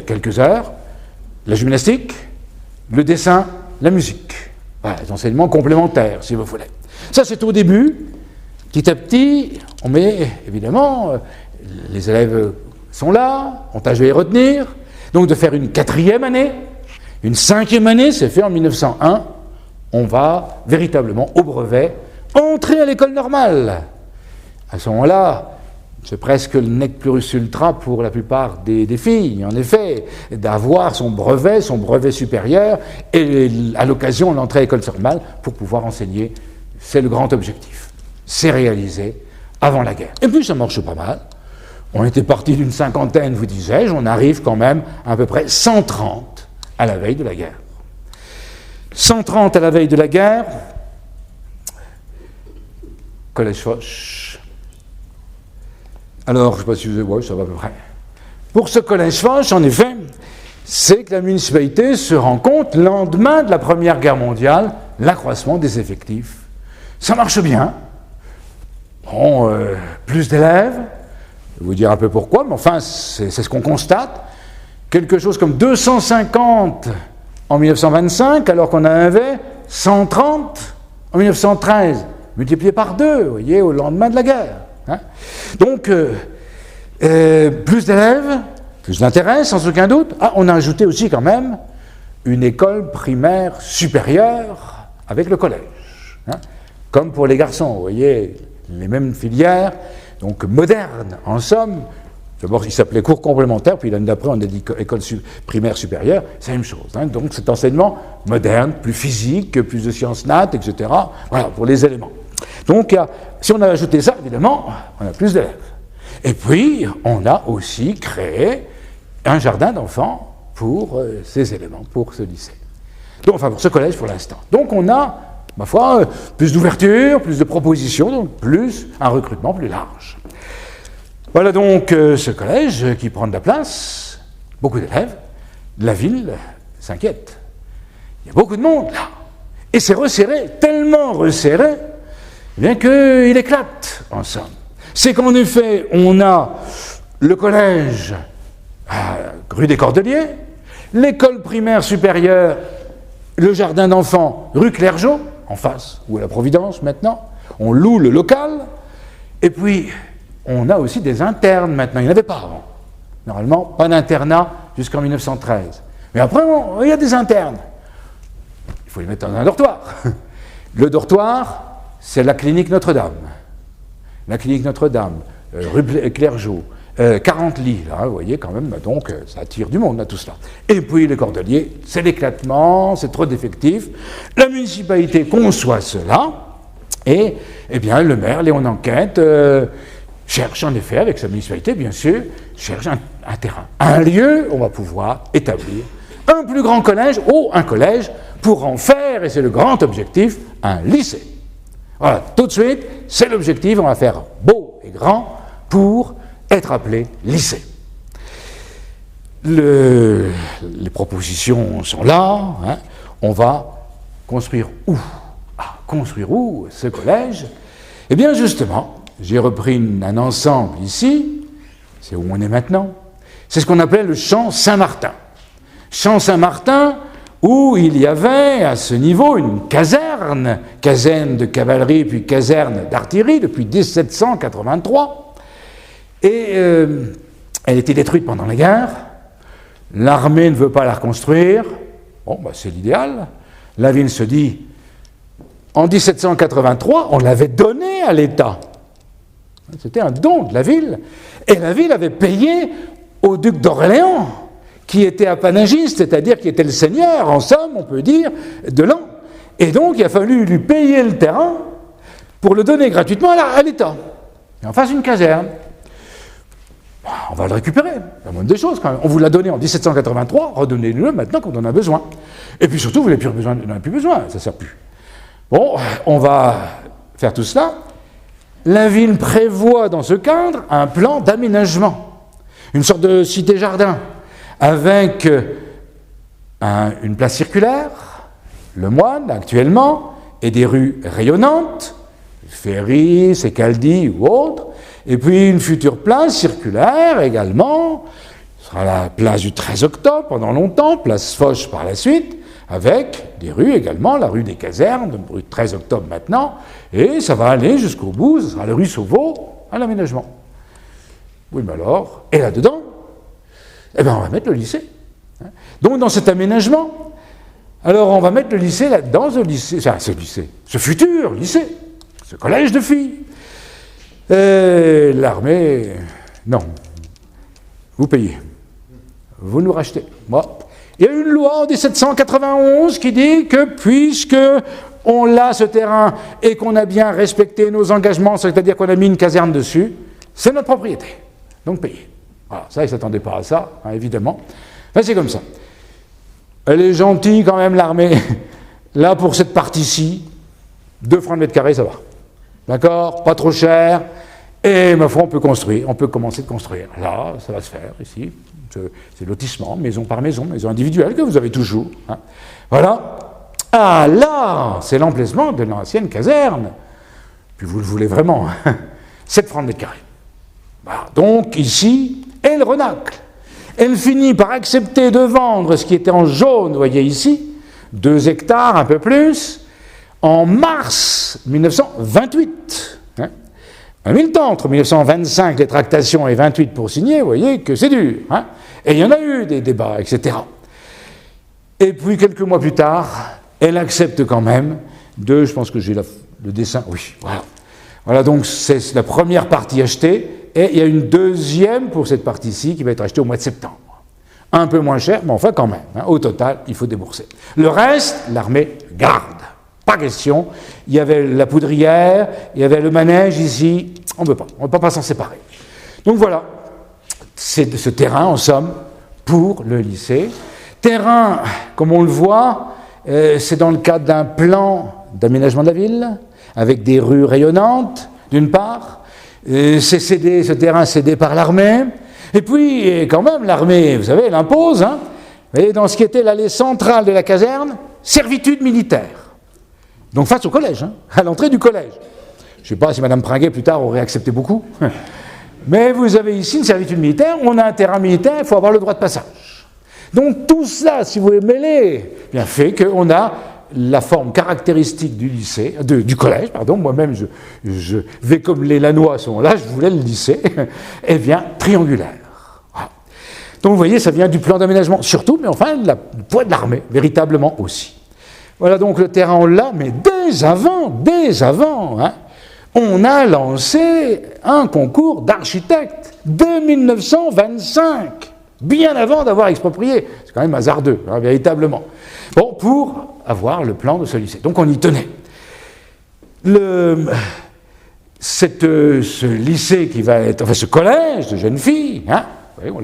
quelques heures, la gymnastique, le dessin, la musique. Voilà, les enseignements complémentaires, si vous voulez. Ça, c'est au début. Petit à petit, on met, évidemment, les élèves sont là, ont âge à les retenir, donc de faire une 4e année, une 5e année, c'est fait en 1901, on va véritablement, au brevet, entrer à l'école normale. À ce moment-là, c'est presque le nec plus ultra pour la plupart des filles, en effet, d'avoir son brevet supérieur, et à l'occasion l'entrée à l'école normale pour pouvoir enseigner. C'est le grand objectif. C'est réalisé avant la guerre. Et puis ça marche pas mal. On était parti d'une 50aine, vous disais-je, on arrive quand même à peu près 130 à la veille de la guerre. 130 à la veille de la guerre, Collège Foch. Alors, je ne sais pas si vous avez... Oui, ça va à peu près. Pour ce Collège Foch, en effet, c'est que la municipalité se rend compte, lendemain de la Première Guerre mondiale, l'accroissement des effectifs. Ça marche bien. Bon, plus d'élèves, je vais vous dire un peu pourquoi, mais enfin, c'est ce qu'on constate. Quelque chose comme 250 en 1925, alors qu'on en avait 130 en 1913, multiplié par 2, vous voyez, au lendemain de la guerre. Donc, plus d'élèves, plus d'intérêt, sans aucun doute. Ah, on a ajouté aussi quand même une école primaire supérieure avec le collège. Comme pour les garçons, vous voyez, les mêmes filières, donc modernes, en somme. D'abord, il s'appelait cours complémentaire, puis l'année d'après, on a dit école primaire supérieure, c'est la même chose. Donc, cet enseignement moderne, plus physique, plus de sciences nat, etc. Voilà, pour les éléments. Donc, si on a ajouté ça, évidemment, on a plus d'élèves. Et puis, on a aussi créé un jardin d'enfants pour ces éléments, pour ce lycée. Donc, enfin, pour ce collège pour l'instant. Donc, on a, ma foi, plus d'ouverture, plus de propositions, donc plus un recrutement plus large. Voilà donc ce collège qui prend de la place, beaucoup d'élèves, la ville s'inquiète. Il y a beaucoup de monde là. Et c'est resserré, tellement resserré, bien qu'il éclate, en somme. C'est qu'en effet, on a le collège rue des Cordeliers, l'école primaire supérieure, le jardin d'enfants rue Clergeau, en face, où est la Providence maintenant, on loue le local, et puis on a aussi des internes maintenant, il n'y en avait pas avant. Normalement, pas d'internat jusqu'en 1913. Mais après, il y a des internes. Il faut les mettre dans un dortoir. Le dortoir, c'est la clinique Notre-Dame. La clinique Notre-Dame, rue Clergeau, 40 lits, là, vous voyez quand même, donc ça attire du monde, là, tout cela. Et puis les Cordeliers, c'est l'éclatement, c'est trop d'effectifs. La municipalité conçoit cela, et eh bien, le maire, Léon Enquête, cherche en effet, avec sa municipalité, bien sûr, cherche un terrain, un lieu où on va pouvoir établir un plus grand collège, ou un collège, pour en faire, et c'est le grand objectif, un lycée. Voilà, tout de suite, c'est l'objectif, on va faire beau et grand, pour être appelé lycée. Les propositions sont là. Hein. On va construire où? Construire où ce collège? Eh bien, justement, j'ai repris un ensemble ici, c'est où on est maintenant. C'est ce qu'on appelait le champ Saint-Martin. Champ Saint-Martin, où il y avait à ce niveau une caserne de cavalerie puis caserne d'artillerie depuis 1783. Et elle était détruite pendant la guerre. L'armée ne veut pas la reconstruire. Bon, c'est l'idéal. La ville se dit, en 1783, on l'avait donnée à l'État. C'était un don de la ville. Et la ville avait payé au duc d'Orléans, qui était apanagiste, c'est-à-dire qui était le seigneur, en somme, on peut dire, de l'an. Et donc, il a fallu lui payer le terrain pour le donner gratuitement à l'État. Et en face, une caserne. On va le récupérer, la moindre des choses quand même. On vous l'a donné en 1783, redonnez-le maintenant quand on en a besoin. Et puis surtout, vous n'en avez plus besoin, ça ne sert plus. Bon, on va faire tout cela. La ville prévoit dans ce cadre un plan d'aménagement, une sorte de cité-jardin, avec une place circulaire, le Moine actuellement, et des rues rayonnantes, Ferry, Secaldi ou autres, et puis une future place circulaire également, ce sera la place du 13 octobre pendant longtemps, place Foch par la suite, avec des rues également, la rue des Casernes, rue 13 octobre maintenant, et ça va aller jusqu'au bout, ce sera la rue Sauveau à l'aménagement. Oui, mais alors, et là-dedans, eh bien on va mettre le lycée. Donc dans cet aménagement, alors on va mettre le lycée là-dedans, ce futur lycée, ce collège de filles. L'armée, non, vous payez, vous nous rachetez. Moi, il y a une loi en 1791 qui dit que puisque on a ce terrain et qu'on a bien respecté nos engagements, c'est-à-dire qu'on a mis une caserne dessus, c'est notre propriété, donc payez. Voilà, ça, ils ne s'attendaient pas à ça, hein, évidemment. Enfin, c'est comme ça. Elle est gentille quand même, l'armée. Là, pour cette partie-ci, 2 francs le mètre carré, ça va. D'accord? Pas trop cher. Et ma foi, on peut construire, on peut commencer de construire. Là, ça va se faire ici. C'est lotissement, maison par maison, maison individuelle que vous avez toujours. Hein. Voilà. Ah là, c'est l'emplacement de l'ancienne caserne. Puis vous le voulez vraiment. Hein. 7 francs le mètre carré. Voilà. Donc ici, elle renacle. Elle finit par accepter de vendre ce qui était en jaune, vous voyez ici, 2 hectares, un peu plus, en mars 1928. Hein. Un mille temps, entre 1925, les tractations, et 28 pour signer, vous voyez que c'est dur. Hein. Et il y en a eu des débats, etc. Et puis, quelques mois plus tard, elle accepte quand même je pense que j'ai le dessin, oui, voilà. Voilà, donc c'est la première partie achetée, et il y a une deuxième pour cette partie-ci qui va être achetée au mois de septembre. Un peu moins cher, mais enfin quand même. Hein, au total, il faut débourser. Le reste, l'armée garde. Pas question. Il y avait la poudrière, il y avait le manège ici. On ne peut pas s'en séparer. Donc voilà, c'est ce terrain, en somme, pour le lycée. Terrain, comme on le voit, c'est dans le cadre d'un plan d'aménagement de la ville, avec des rues rayonnantes, d'une part. Ce terrain cédé par l'armée. Et puis, quand même, l'armée, vous savez, elle impose, hein, et dans ce qui était l'allée centrale de la caserne, servitude militaire. Donc face au collège, hein, à l'entrée du collège. Je ne sais pas si Mme Pringuet, plus tard, aurait accepté beaucoup. Mais vous avez ici une servitude militaire, on a un terrain militaire, il faut avoir le droit de passage. Donc tout cela, si vous les mêlez, bien fait qu'on a la forme caractéristique du lycée, du collège, pardon, moi-même je vais comme les Lannois sont là, je voulais le lycée, eh bien, triangulaire. Voilà. Donc vous voyez, ça vient du plan d'aménagement, surtout, mais enfin, du poids de l'armée, véritablement aussi. Voilà donc le terrain, on l'a, mais dès avant, hein, on a lancé un concours d'architectes dès 1925, bien avant d'avoir exproprié. C'est quand même hasardeux, hein, véritablement. Bon, pour avoir le plan de ce lycée. Donc on y tenait. Ce lycée qui va être, enfin ce collège de jeunes filles, hein, on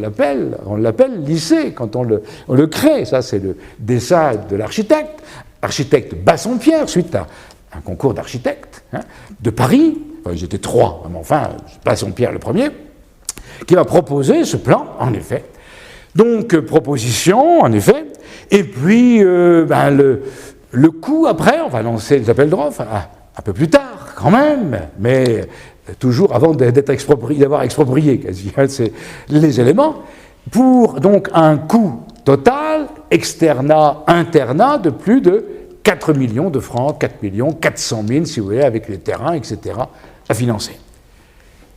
l'appelle lycée quand on le crée. Ça, c'est le dessin de l'architecte Bassompierre, suite à un concours d'architectes, hein, de Paris. enfin, ils étaient 3, mais enfin, Bassompierre le premier, qui va proposer ce plan, en effet. Donc, proposition, en effet, et puis le coup après, on va lancer les appels d'offres un peu plus tard, quand même, mais toujours avant d'avoir exproprié quasi les éléments, pour donc un coût total, externat, internat, de plus de 4 millions de francs, 4 millions, 400 000, si vous voulez, avec les terrains, etc., à financer.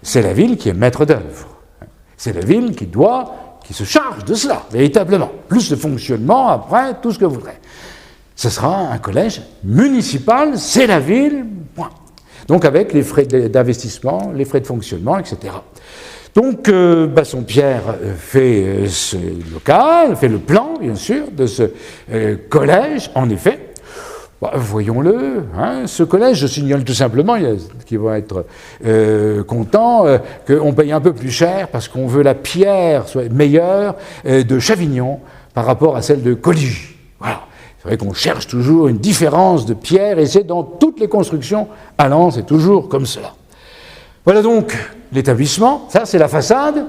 C'est la ville qui est maître d'œuvre. C'est la ville qui se charge de cela, véritablement. Plus le fonctionnement, après, tout ce que vous voudrez. Ce sera un collège municipal, c'est la ville, point. Donc avec les frais d'investissement, les frais de fonctionnement, etc. Donc Bassompierre fait ce local, fait le plan, bien sûr, de ce collège, en effet. Voyons-le, hein, ce collège, je signale tout simplement, qui va être content, qu'on paye un peu plus cher parce qu'on veut la pierre soit meilleure de Chavignon par rapport à celle de Coligny. Voilà. C'est vrai qu'on cherche toujours une différence de pierre, et c'est dans toutes les constructions à Lens, c'est toujours comme cela. Voilà donc l'établissement, ça c'est la façade,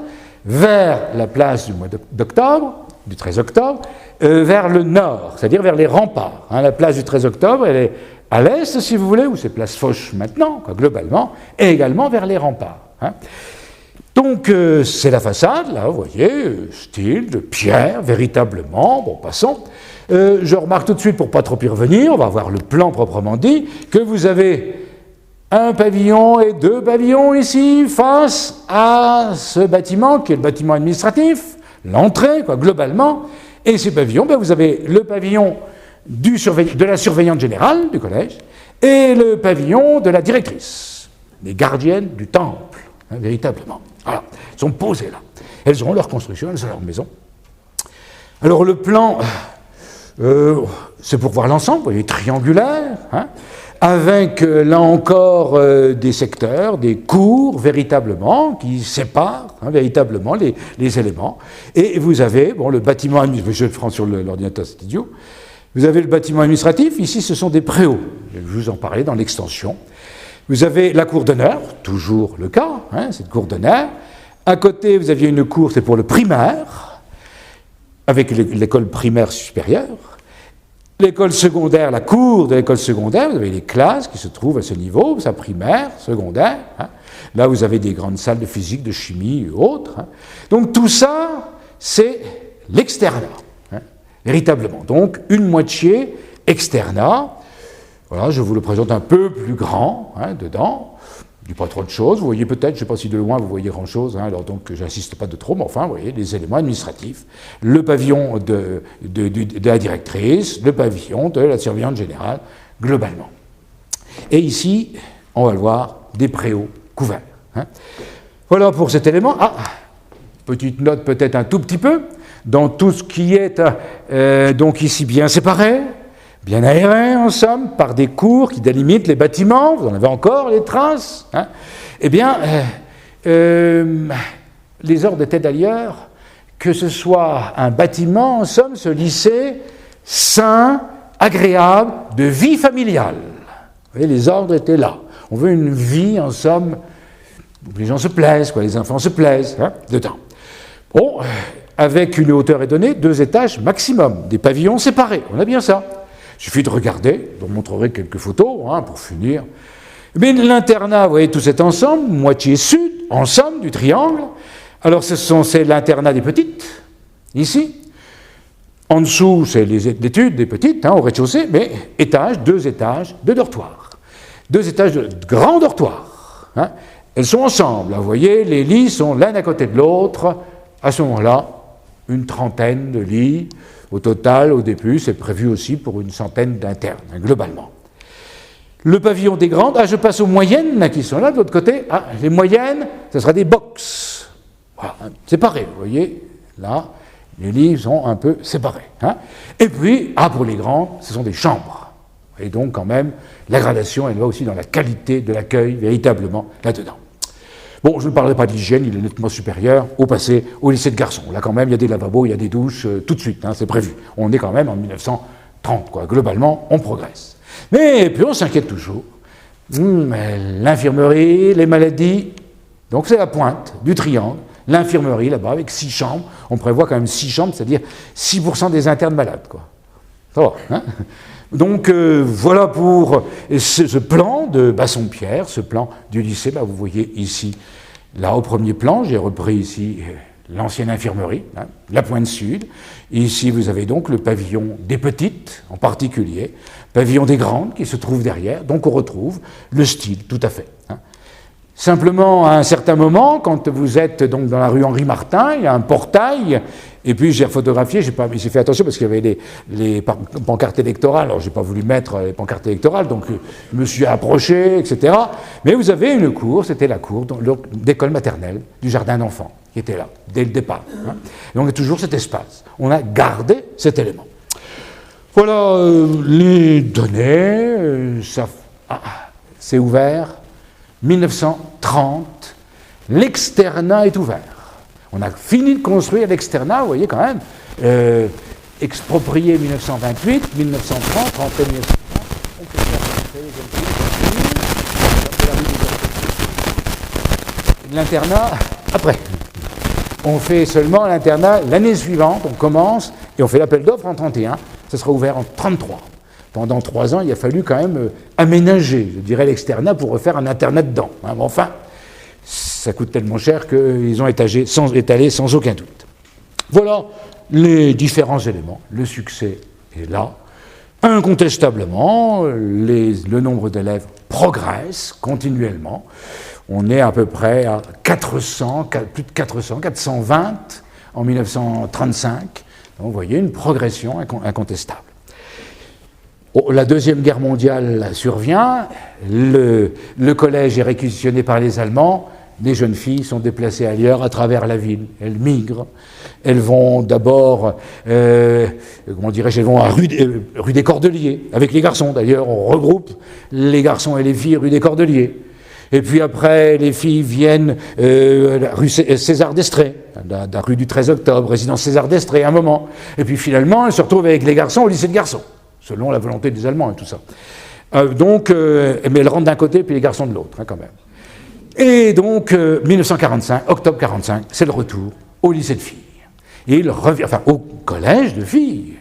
vers la place du mois d'octobre, du 13 octobre, vers le nord, c'est-à-dire vers les remparts. Hein, la place du 13 octobre, elle est à l'est, si vous voulez, où c'est place Foch maintenant, quoi, globalement, et également vers les remparts. Hein. Donc c'est la façade, là, vous voyez, style de pierre, véritablement, bon, passons. Je remarque tout de suite, pour ne pas trop y revenir, on va voir le plan proprement dit, que vous avez un pavillon et 2 pavillons ici, face à ce bâtiment, qui est le bâtiment administratif, l'entrée, quoi, globalement. Et ces pavillons, ben, vous avez le pavillon de la surveillante générale du collège et le pavillon de la directrice, les gardiennes du temple, hein, véritablement. Voilà, elles sont posées là. Elles auront leur construction, elles ont leur maison. Alors le plan, c'est pour voir l'ensemble, vous voyez, triangulaire, hein, avec là encore des secteurs, des cours véritablement qui séparent hein, véritablement les éléments. Et vous avez le bâtiment administratif, je le prends sur l'ordinateur, c'est idiot. Vous avez le bâtiment administratif, ici ce sont des préaux, je vais vous en parler dans l'extension. Vous avez la cour d'honneur, toujours le cas, hein, cette cour d'honneur. À côté, vous aviez une cour, c'est pour le primaire, avec l'école primaire supérieure. L'école secondaire, la cour de l'école secondaire, vous avez les classes qui se trouvent à ce niveau, ça primaire, secondaire. Hein. Là, vous avez des grandes salles de physique, de chimie et autres. Hein. Donc tout ça, c'est l'externat, hein, véritablement. Donc une moitié externat. Voilà, je vous le présente un peu plus grand hein, dedans. Je ne dis pas trop de choses. Vous voyez peut-être, je ne sais pas si de loin vous voyez grand-chose, hein, alors donc j'insiste pas de trop, mais enfin, vous voyez, les éléments administratifs. Le pavillon de la directrice, le pavillon de la surveillante générale, globalement. Et ici, on va le voir, des préaux couverts. Hein. Voilà pour cet élément. Ah, petite note peut-être un tout petit peu, dans tout ce qui est donc ici bien séparé, bien aéré, en somme, par des cours qui délimitent les bâtiments, vous en avez encore les traces, hein. Eh bien, les ordres étaient d'ailleurs que ce soit un bâtiment, en somme, ce lycée sain, agréable, de vie familiale. Vous voyez, les ordres étaient là. On veut une vie, en somme, où les gens se plaisent, quoi, les enfants se plaisent, hein, dedans. Bon, avec une hauteur est donnée, 2 étages maximum, des pavillons séparés, on a bien ça. Il suffit de regarder, je vous montrerai quelques photos hein, pour finir. Mais l'internat, vous voyez tout cet ensemble, moitié sud, en somme, du triangle. Alors c'est l'internat des petites, ici. En dessous, c'est les études des petites, hein, au rez-de-chaussée, mais 2 étages de dortoirs. 2 étages de grands dortoirs. Hein. Elles sont ensemble, là, vous voyez, les lits sont l'un à côté de l'autre. À ce moment-là, une trentaine de lits. Au total, au début, c'est prévu aussi pour une centaine d'internes, globalement. Le pavillon des grandes, je passe aux moyennes, là, qui sont là, de l'autre côté. Les moyennes, ce sera des box. Voilà, séparés, vous voyez, là, les lits sont un peu séparés. Hein. Et puis, pour les grandes, ce sont des chambres. Et donc, quand même, la gradation, elle va aussi dans la qualité de l'accueil, véritablement, là-dedans. Bon, je ne parlerai pas de l'hygiène, il est nettement supérieur au lycée de garçons. Là, quand même, il y a des lavabos, il y a des douches, tout de suite, hein, c'est prévu. On est quand même en 1930, quoi. Globalement, on progresse. Mais puis on s'inquiète toujours, L'infirmerie, les maladies, donc c'est la pointe du triangle. L'infirmerie, là-bas, avec 6 chambres, on prévoit quand même 6 chambres, c'est-à-dire 6% des internes malades, quoi. Ça va, hein? Donc voilà pour ce plan de Bassompierre, ce plan du lycée. Vous voyez ici, là au premier plan, j'ai repris ici l'ancienne infirmerie, hein, la pointe sud. Et ici, vous avez donc le pavillon des petites, en particulier, pavillon des grandes qui se trouve derrière. Donc on retrouve le style, tout à fait. Hein. Simplement, à un certain moment, quand vous êtes donc dans la rue Henri Martin, il y a un portail, et puis j'ai photographié, j'ai fait attention parce qu'il y avait les pancartes électorales, alors j'ai pas voulu mettre les pancartes électorales, donc je me suis approché, etc. Mais vous avez une cour, c'était la cour d'école maternelle du jardin d'enfants, qui était là, dès le départ. Hein. Donc il y a toujours cet espace. On a gardé cet élément. Voilà les données, c'est ouvert. 1930, l'externat est ouvert. On a fini de construire l'externat, vous voyez quand même, exproprié 1928, 1930, rentré 1930, on peut faire l'internat après. On fait seulement l'internat l'année suivante, on commence, et on fait l'appel d'offres en 31, ça sera ouvert en 33. Pendant 3 ans, il a fallu quand même aménager, je dirais, l'externat pour refaire un internat dedans. Hein, mais enfin, ça coûte tellement cher qu'ils ont étalé sans aucun doute. Voilà les différents éléments. Le succès est là. Incontestablement, le nombre d'élèves progresse continuellement. On est à peu près à 400, plus de 400, 420 en 1935. Donc, vous voyez une progression incontestable. La Deuxième Guerre mondiale survient, le collège est réquisitionné par les Allemands, les jeunes filles sont déplacées ailleurs à travers la ville, elles migrent, elles vont d'abord, elles vont à rue des Cordeliers, avec les garçons d'ailleurs, on regroupe les garçons et les filles rue des Cordeliers. Et puis après, les filles viennent la rue César d'Estrée, la rue du 13 octobre, résidence César d'Estrée, un moment. Et puis finalement, elles se retrouvent avec les garçons au lycée de garçons, selon la volonté des Allemands et tout ça. Mais elles rentrent d'un côté, puis les garçons de l'autre, hein, quand même. Et donc, 1945, octobre 45, c'est le retour au lycée de filles. Et il revient, enfin, au collège de filles.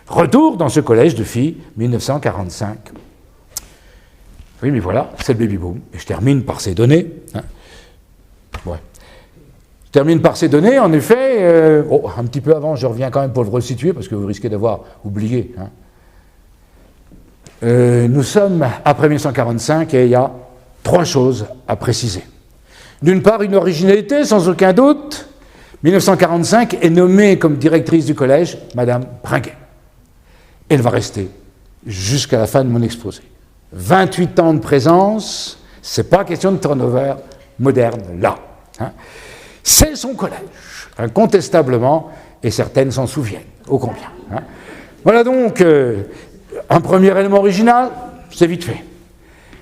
Retour dans ce collège de filles, 1945. Oui, mais voilà, c'est le baby-boom. Et je termine par ces données. Hein. Ouais. Je termine par ces données, en effet, un petit peu avant, je reviens quand même pour le resituer, parce que vous risquez d'avoir oublié. Hein. Nous sommes après 1945 et il y a 3 choses à préciser. D'une part, une originalité, sans aucun doute. 1945 est nommée comme directrice du collège Madame Pringuet. Elle va rester jusqu'à la fin de mon exposé. 28 ans de présence, c'est pas question de turnover moderne, là. Hein. C'est son collège, incontestablement, et certaines s'en souviennent, ô combien. Hein. Voilà donc un premier élément original, c'est vite fait.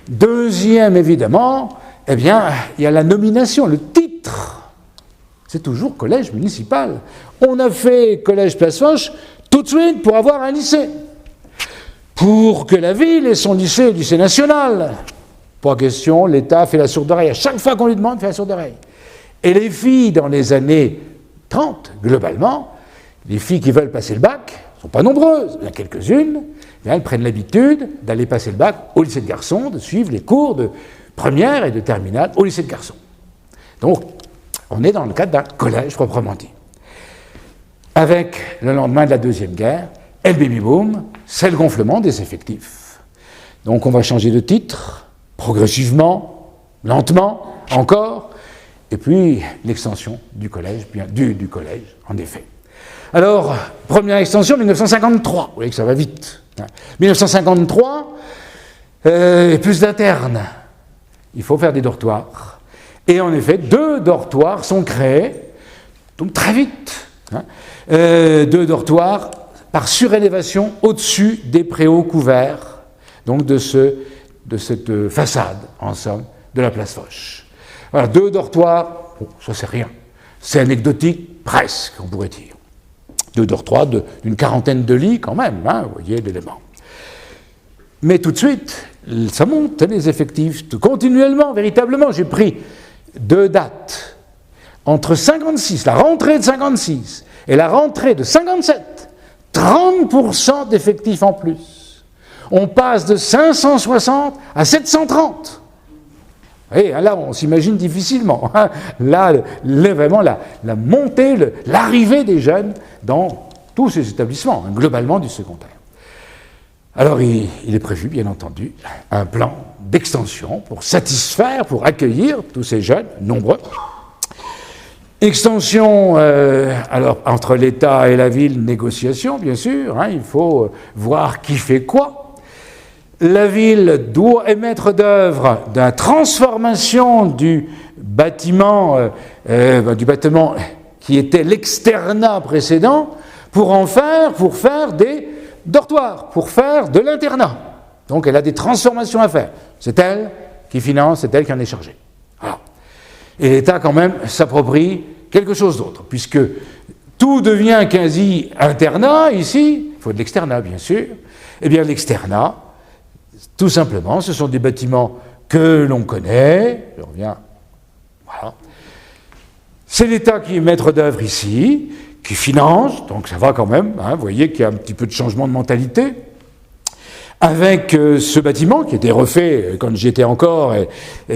Deuxième, évidemment, eh bien, il y a la nomination, le titre. C'est toujours collège municipal. On a fait collège Place Foch tout de suite pour avoir un lycée. Pour que la ville ait son lycée, le lycée national. Pas question, l'État fait la sourde oreille. À chaque fois qu'on lui demande, il fait la sourde oreille. Et les filles, dans les années 30, globalement, les filles qui veulent passer le bac, ne sont pas nombreuses, il y en a quelques-unes, elles prennent l'habitude d'aller passer le bac au lycée de garçons, de suivre les cours de première et de terminale au lycée de garçons. Donc, on est dans le cadre d'un collège proprement dit. Avec le lendemain de la Deuxième Guerre, et le baby-boom, c'est le gonflement des effectifs. Donc on va changer de titre, progressivement, lentement, encore, et puis l'extension du collège, du collège, en effet. Alors, première extension, 1953, vous voyez que ça va vite. 1953, plus d'internes. Il faut faire des dortoirs. Et en effet, 2 dortoirs sont créés, donc très vite. 2 dortoirs par surélévation au-dessus des préaux couverts, donc de cette façade, en somme, de la place Foch. Voilà, 2 dortoirs, bon, ça c'est rien. C'est anecdotique, presque, on pourrait dire. 2 dortoirs d'une quarantaine de lits, quand même, hein, vous voyez l'élément. Mais tout de suite, ça monte, les effectifs, continuellement, véritablement. J'ai pris 2 dates. Entre 56, la rentrée de 56 et la rentrée de 57, 30% d'effectifs en plus. On passe de 560 à 730. Et là, on s'imagine difficilement. Là, vraiment, la montée, l'arrivée des jeunes dans tous ces établissements, globalement du secondaire. Alors, il est prévu, bien entendu, un plan d'extension pour satisfaire, pour accueillir tous ces jeunes, nombreux. Extension, alors, entre l'État et la ville, négociation, bien sûr. Il faut voir qui fait quoi. La ville doit être maître d'œuvre de la transformation du bâtiment qui était l'externat précédent pour faire des dortoirs, pour faire de l'internat. Donc elle a des transformations à faire. C'est elle qui finance, c'est elle qui en est chargée. Voilà. Et l'État quand même s'approprie quelque chose d'autre, puisque tout devient quasi internat ici, il faut de l'externat bien sûr. Eh bien l'externat, tout simplement, ce sont des bâtiments que l'on connaît. Je reviens. Voilà. C'est l'État qui est maître d'œuvre ici, qui finance, donc ça va quand même. Vous voyez qu'il y a un petit peu de changement de mentalité. Avec ce bâtiment qui était refait quand j'y étais encore et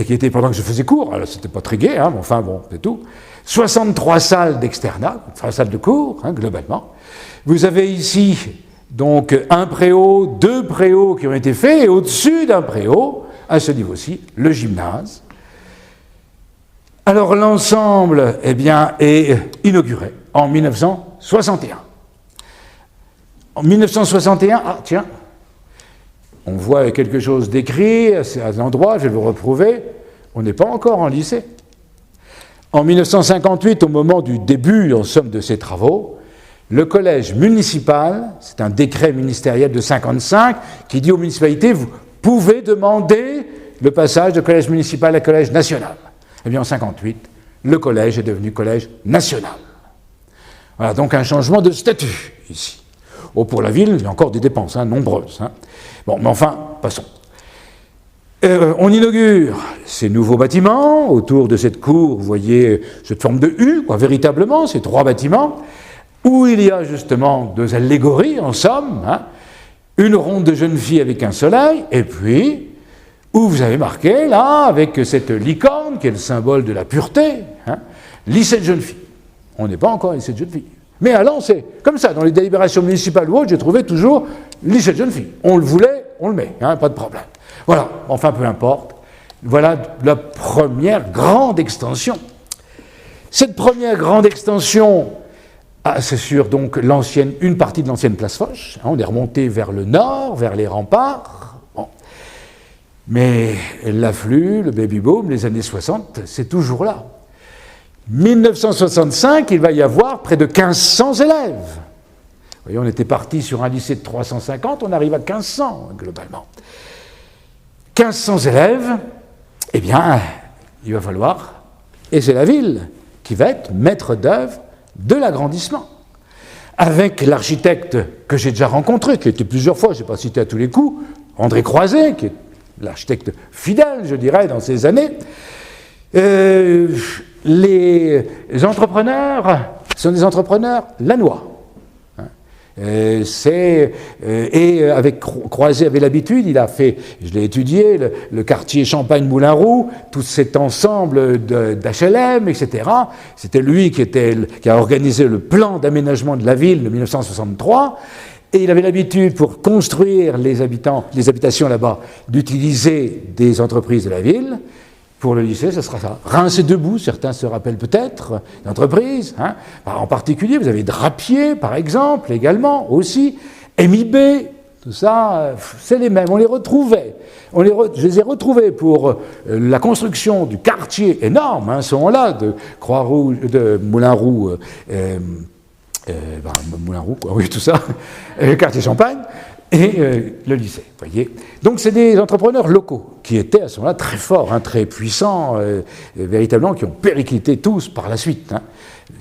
qui était pendant que je faisais cours. Alors c'était pas très gai, mais enfin bon, c'est tout. 63 salles d'externat, 3 salles de cours, globalement. Vous avez ici donc un préau, 2 préaux qui ont été faits, et au-dessus d'un préau, à ce niveau-ci, le gymnase. Alors l'ensemble, est inauguré en 1961. En 1961, tiens, on voit quelque chose d'écrit à un endroit, je vais vous reprouver, on n'est pas encore en lycée. En 1958, au moment du début, en somme, de ces travaux, le collège municipal, c'est un décret ministériel de 1955 qui dit aux municipalités, vous pouvez demander le passage de collège municipal à collège national. Eh bien, en 1958, le collège est devenu collège national. Voilà, donc un changement de statut ici. Pour la ville, il y a encore des dépenses, nombreuses. Bon, mais enfin, passons. On inaugure ces nouveaux bâtiments. Autour de cette cour, vous voyez cette forme de U, véritablement, ces 3 bâtiments, où il y a justement 2 allégories, en somme, une ronde de jeunes filles avec un soleil, et puis, où vous avez marqué, là, avec cette licorne, qui est le symbole de la pureté, lycée de jeunes filles. On n'est pas encore à lycée de jeunes filles. Mais alors, c'est comme ça, dans les délibérations municipales ou autres, j'ai trouvé toujours lycée de jeunes filles. On le voulait, on le met, pas de problème. Voilà, enfin, peu importe. Voilà la première grande extension. Cette première grande extension, c'est sur donc une partie de l'ancienne place Foch. On est remonté vers le nord, vers les remparts. Bon. Mais l'afflux, le baby-boom, les années 60, c'est toujours là. 1965, il va y avoir près de 1500 élèves. Vous voyez, on était parti sur un lycée de 350, on arrive à 1500, globalement. 1500 élèves, eh bien, il va falloir, et c'est la ville qui va être maître d'œuvre de l'agrandissement. Avec l'architecte que j'ai déjà rencontré, qui était plusieurs fois, je n'ai pas cité à tous les coups, André Croiset, qui est l'architecte fidèle, je dirais, dans ces années. Les entrepreneurs sont des entrepreneurs lannois. Et avec Croiset avait l'habitude, il a fait, je l'ai étudié, le quartier Champagne-Moulin-Roux, tout cet ensemble d'HLM, etc. C'était lui qui a organisé le plan d'aménagement de la ville de 1963. Et il avait l'habitude, pour construire les habitations là-bas, d'utiliser des entreprises de la ville. Pour le lycée, ce sera ça. Reims et Debout, certains se rappellent peut-être, d'entreprises. En particulier, vous avez Drapier, par exemple, également, aussi. MIB, tout ça, c'est les mêmes. On les retrouvait. Je les ai retrouvés pour la construction du quartier énorme, sont là, de Croix-Rouge, de Moulin-Roux, Moulin-Roux, oui, tout ça, quartier Champagne. Et le lycée, vous voyez. Donc c'est des entrepreneurs locaux qui étaient à ce moment-là très forts, très puissants, véritablement, qui ont périclité tous par la suite.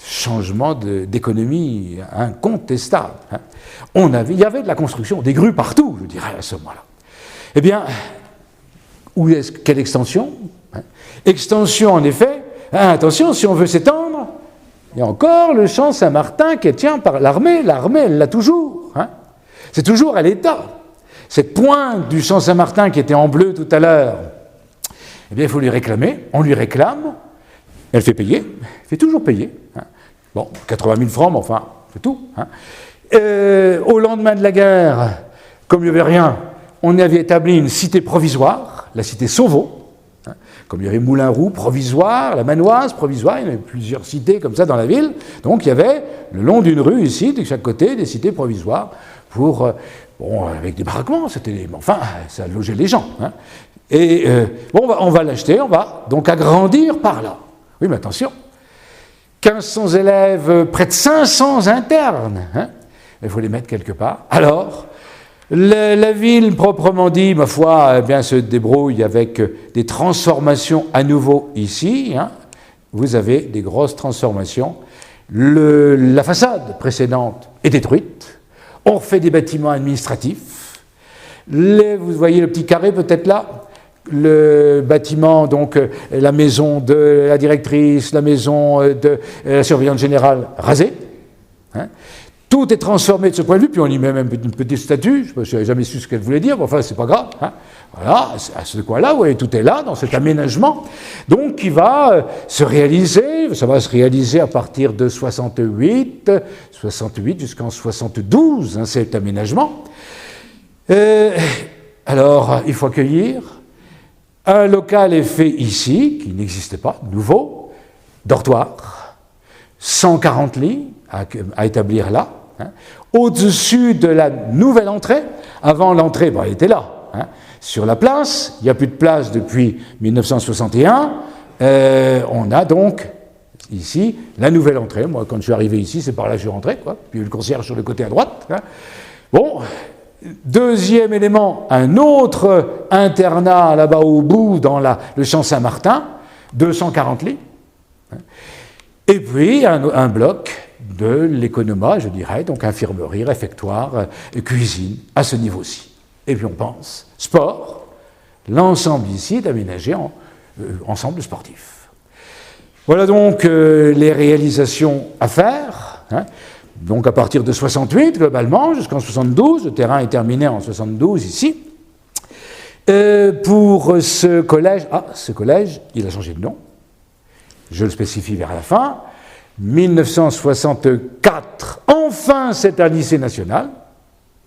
Changement d'économie incontestable. Il y avait de la construction, des grues partout, je dirais, à ce moment-là. Eh bien, quelle extension? Extension, en effet, attention, si on veut s'étendre, il y a encore le champ Saint-Martin qui est tient par l'armée. L'armée, elle l'a toujours. C'est toujours à l'État. Cette pointe du champ Saint-Martin qui était en bleu tout à l'heure, eh bien, il faut lui réclamer. On lui réclame. Elle fait payer. Elle fait toujours payer. Bon, 80 000 francs, mais enfin, c'est tout. Au lendemain de la guerre, comme il n'y avait rien, on avait établi une cité provisoire, la cité Sauveau. Comme il y avait Moulin-Roux provisoire, la Manoise provisoire, il y avait plusieurs cités comme ça dans la ville. Donc il y avait, le long d'une rue ici, de chaque côté, des cités provisoires pour, avec des baraquements, enfin, ça logeait les gens. Et on va l'acheter, on va donc agrandir par là. Oui, mais attention, 1500 élèves, près de 500 internes, il faut les mettre quelque part. Alors, la ville, proprement dit, ma foi, eh bien, se débrouille avec des transformations à nouveau ici. Vous avez des grosses transformations. La façade précédente est détruite. On refait des bâtiments administratifs. Vous voyez le petit carré peut-être là? Le bâtiment, donc la maison de la directrice, la maison de la surveillante générale, rasée. Tout est transformé de ce point de vue, puis on y met même une petite statue, je n'ai jamais su ce qu'elle voulait dire, mais enfin, c'est pas grave. Voilà, à ce coin-là, vous voyez, tout est là, dans cet aménagement. Donc, qui va se réaliser, ça va se réaliser à partir de 68 jusqu'en 72, cet aménagement. Alors, il faut accueillir. Un local est fait ici, qui n'existait pas, nouveau, dortoir, 140 lits à établir là. Au-dessus de la nouvelle entrée, avant l'entrée, elle était là, sur la place, il n'y a plus de place depuis 1961, on a donc ici la nouvelle entrée. Moi, quand je suis arrivé ici, c'est par là que je suis rentré, quoi. Puis le concierge sur le côté à droite. Bon, deuxième élément, un autre internat là-bas au bout, dans le champ Saint-Martin, 240 lits, et puis un bloc de l'économat, je dirais, donc infirmerie, réfectoire, cuisine, à ce niveau-ci. Et puis on pense sport, l'ensemble ici est aménagé en ensemble sportif. Voilà donc les réalisations à faire. Donc à partir de 68, globalement, jusqu'en 72, le terrain est terminé en 72 ici. Pour ce collège, il a changé de nom, je le spécifie vers la fin. 1964, enfin c'est un lycée national,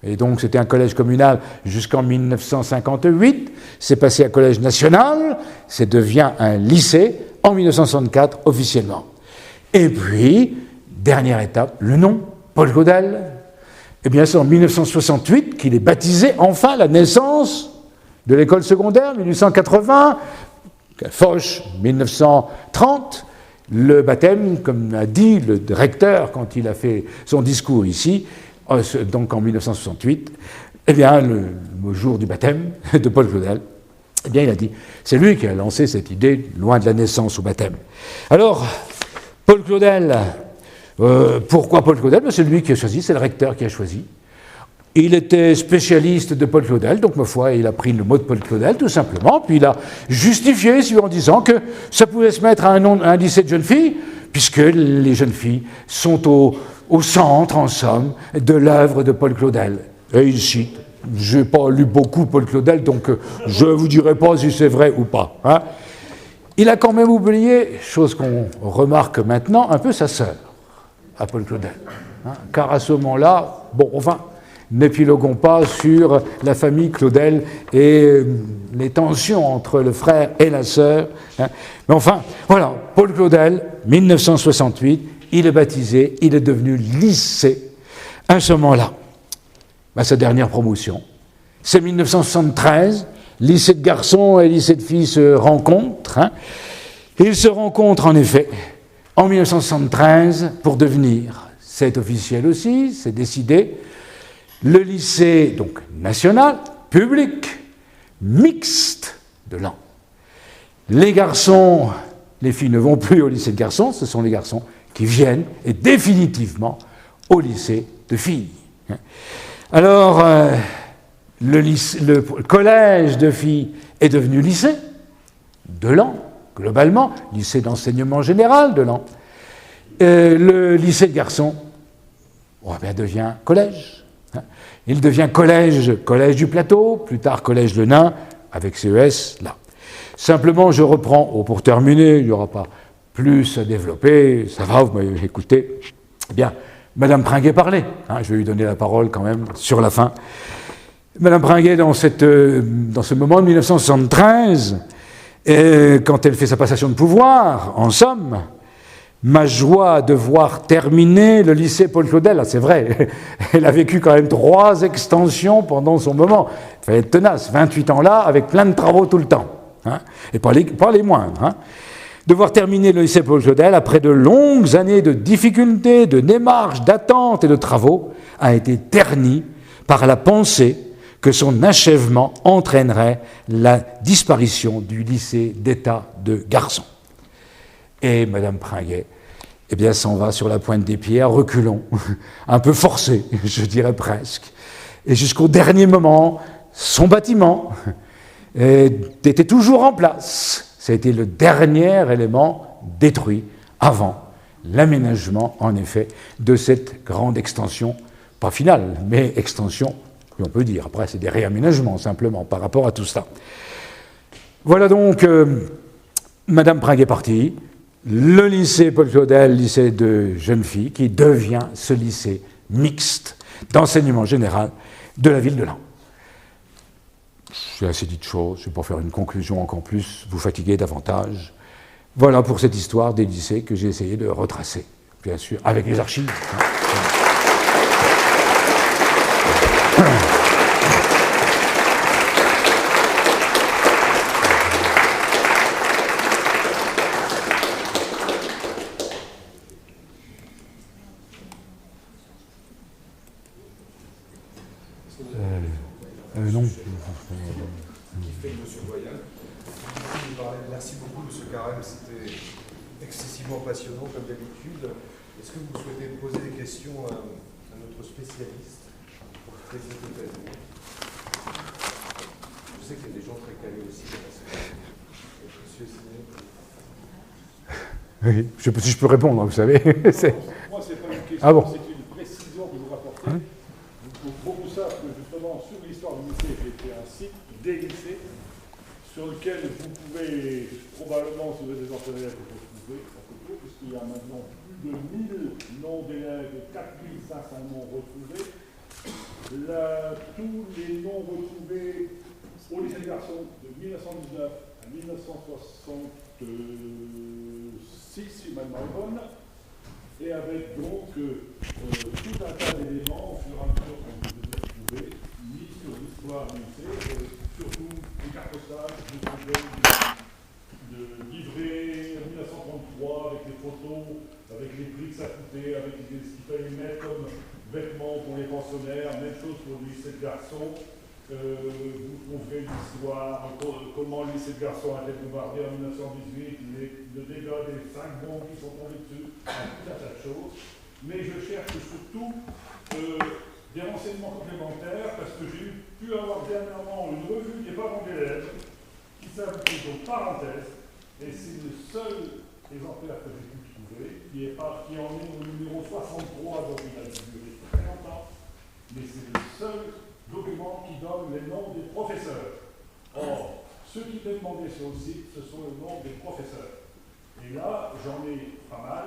et donc c'était un collège communal jusqu'en 1958, c'est passé à collège national, ça devient un lycée en 1964 officiellement. Et puis, dernière étape, le nom, Paul Claudel. Eh bien c'est en 1968 qu'il est baptisé, enfin la naissance de l'école secondaire, 1880, Foch, 1930, le baptême, comme a dit le recteur quand il a fait son discours ici, donc en 1968, eh bien, le jour du baptême de Paul Claudel, eh bien, il a dit, c'est lui qui a lancé cette idée, loin de la naissance au baptême. Alors, Paul Claudel, pourquoi Paul Claudel? C'est lui qui a choisi, c'est le recteur qui a choisi. Il était spécialiste de Paul Claudel, donc ma foi, il a pris le mot de Paul Claudel, tout simplement, puis il a justifié, en disant que ça pouvait se mettre à un lycée de jeunes filles, puisque les jeunes filles sont au centre, en somme, de l'œuvre de Paul Claudel. Et il cite, je n'ai pas lu beaucoup Paul Claudel, donc je ne vous dirai pas si c'est vrai ou pas. Il a quand même oublié, chose qu'on remarque maintenant, un peu sa sœur, à Paul Claudel. Car à ce moment-là, n'épiloguons pas sur la famille Claudel et les tensions entre le frère et la sœur. Mais enfin, voilà, Paul Claudel, 1968, il est baptisé, il est devenu lycée. À ce moment-là, sa dernière promotion, c'est 1973, lycée de garçons et lycée de filles se rencontrent. Ils se rencontrent en effet en 1973 pour devenir, c'est officiel aussi, c'est décidé, le lycée donc national, public, mixte de l'an. Les garçons, les filles ne vont plus au lycée de garçons, ce sont les garçons qui viennent et définitivement au lycée de filles. Alors, le collège de filles est devenu lycée de Laon, globalement, lycée d'enseignement général de Laon. Le lycée de garçons devient collège. Il devient collège du Plateau, plus tard collège Le Nain, avec CES, là. Simplement, je reprends, pour terminer, il n'y aura pas plus à développer, ça va, vous m'avez écouté. Eh bien, Madame Pringuet parlait, je vais lui donner la parole quand même sur la fin. Madame Pringuet, dans ce moment de 1973, quand elle fait sa passation de pouvoir, en somme, ma joie de voir terminer le lycée Paul Claudel, c'est vrai, elle a vécu quand même 3 extensions pendant son moment. Il fallait être tenace, 28 ans là, avec plein de travaux tout le temps, et pas les moindres. De voir terminer le lycée Paul Claudel, après de longues années de difficultés, de démarches, d'attentes et de travaux, a été terni par la pensée que son achèvement entraînerait la disparition du lycée d'État de garçons. Et Madame Pringuet, s'en va sur la pointe des pieds, à reculons, un peu forcé, je dirais presque. Et jusqu'au dernier moment, son bâtiment était toujours en place. Ça a été le dernier élément détruit avant l'aménagement, en effet, de cette grande extension, pas finale, mais extension, on peut dire. Après, c'est des réaménagements, simplement, par rapport à tout ça. Voilà donc Madame Pringuet partie, le lycée Paul Claudel, lycée de jeunes filles, qui devient ce lycée mixte d'enseignement général de la ville de Laon. J'ai assez dit de choses, je ne vais pas faire une conclusion encore plus, vous fatiguer davantage. Voilà pour cette histoire des lycées que j'ai essayé de retracer, bien sûr, avec les archives. Non. Merci beaucoup, M. Carême. C'était excessivement passionnant, comme d'habitude. Est-ce que vous souhaitez poser des questions à notre spécialiste pour cette occasion? Je sais qu'il y a des gens très calés aussi. Monsieur Signé. Oui, je ne sais pas si je peux répondre, vous savez. Moi, ce n'est pas une question, c'est une précision que vous rapportez. Beaucoup savent que justement, sur l'histoire du lycée, j'ai fait un site des lycées sur lequel vous pouvez probablement, si vous êtes des enseignants, vous trouver la photo, puisqu'il y a maintenant plus de 1000 noms d'élèves et 4500 noms retrouvés. Tous les noms retrouvés au lycée de garçons de 1919 à 1966, si ma mémoire est bonne, et avec donc tout un tas d'éléments au fur et à mesure qu'on vous les trouver, mis sur l'histoire du lycée, surtout des cartes postales, de livrets 1933 avec les photos, avec les prix que ça coûtait, avec ce qu'il fallait mettre comme vêtements pour les pensionnaires, même chose pour le lycée de garçons. Vous trouverez l'histoire, comment le lycée de garçons a été bombardé en 1918, le dégât des 5 bombes qui sont tombées dessus, tout un tas de choses. Mais je cherche surtout des renseignements complémentaires parce que j'ai pu avoir dernièrement une revue des parents d'élèves qui s'appelle aux parenthèses, et c'est le seul exemplaire que j'ai pu trouver, qui en est au numéro 63, donc il a duré très longtemps, mais c'est le seul document qui donne les noms des professeurs. Or, ceux qui étaient demandés sur le site, ce sont les noms des professeurs. Et là, j'en ai pas mal.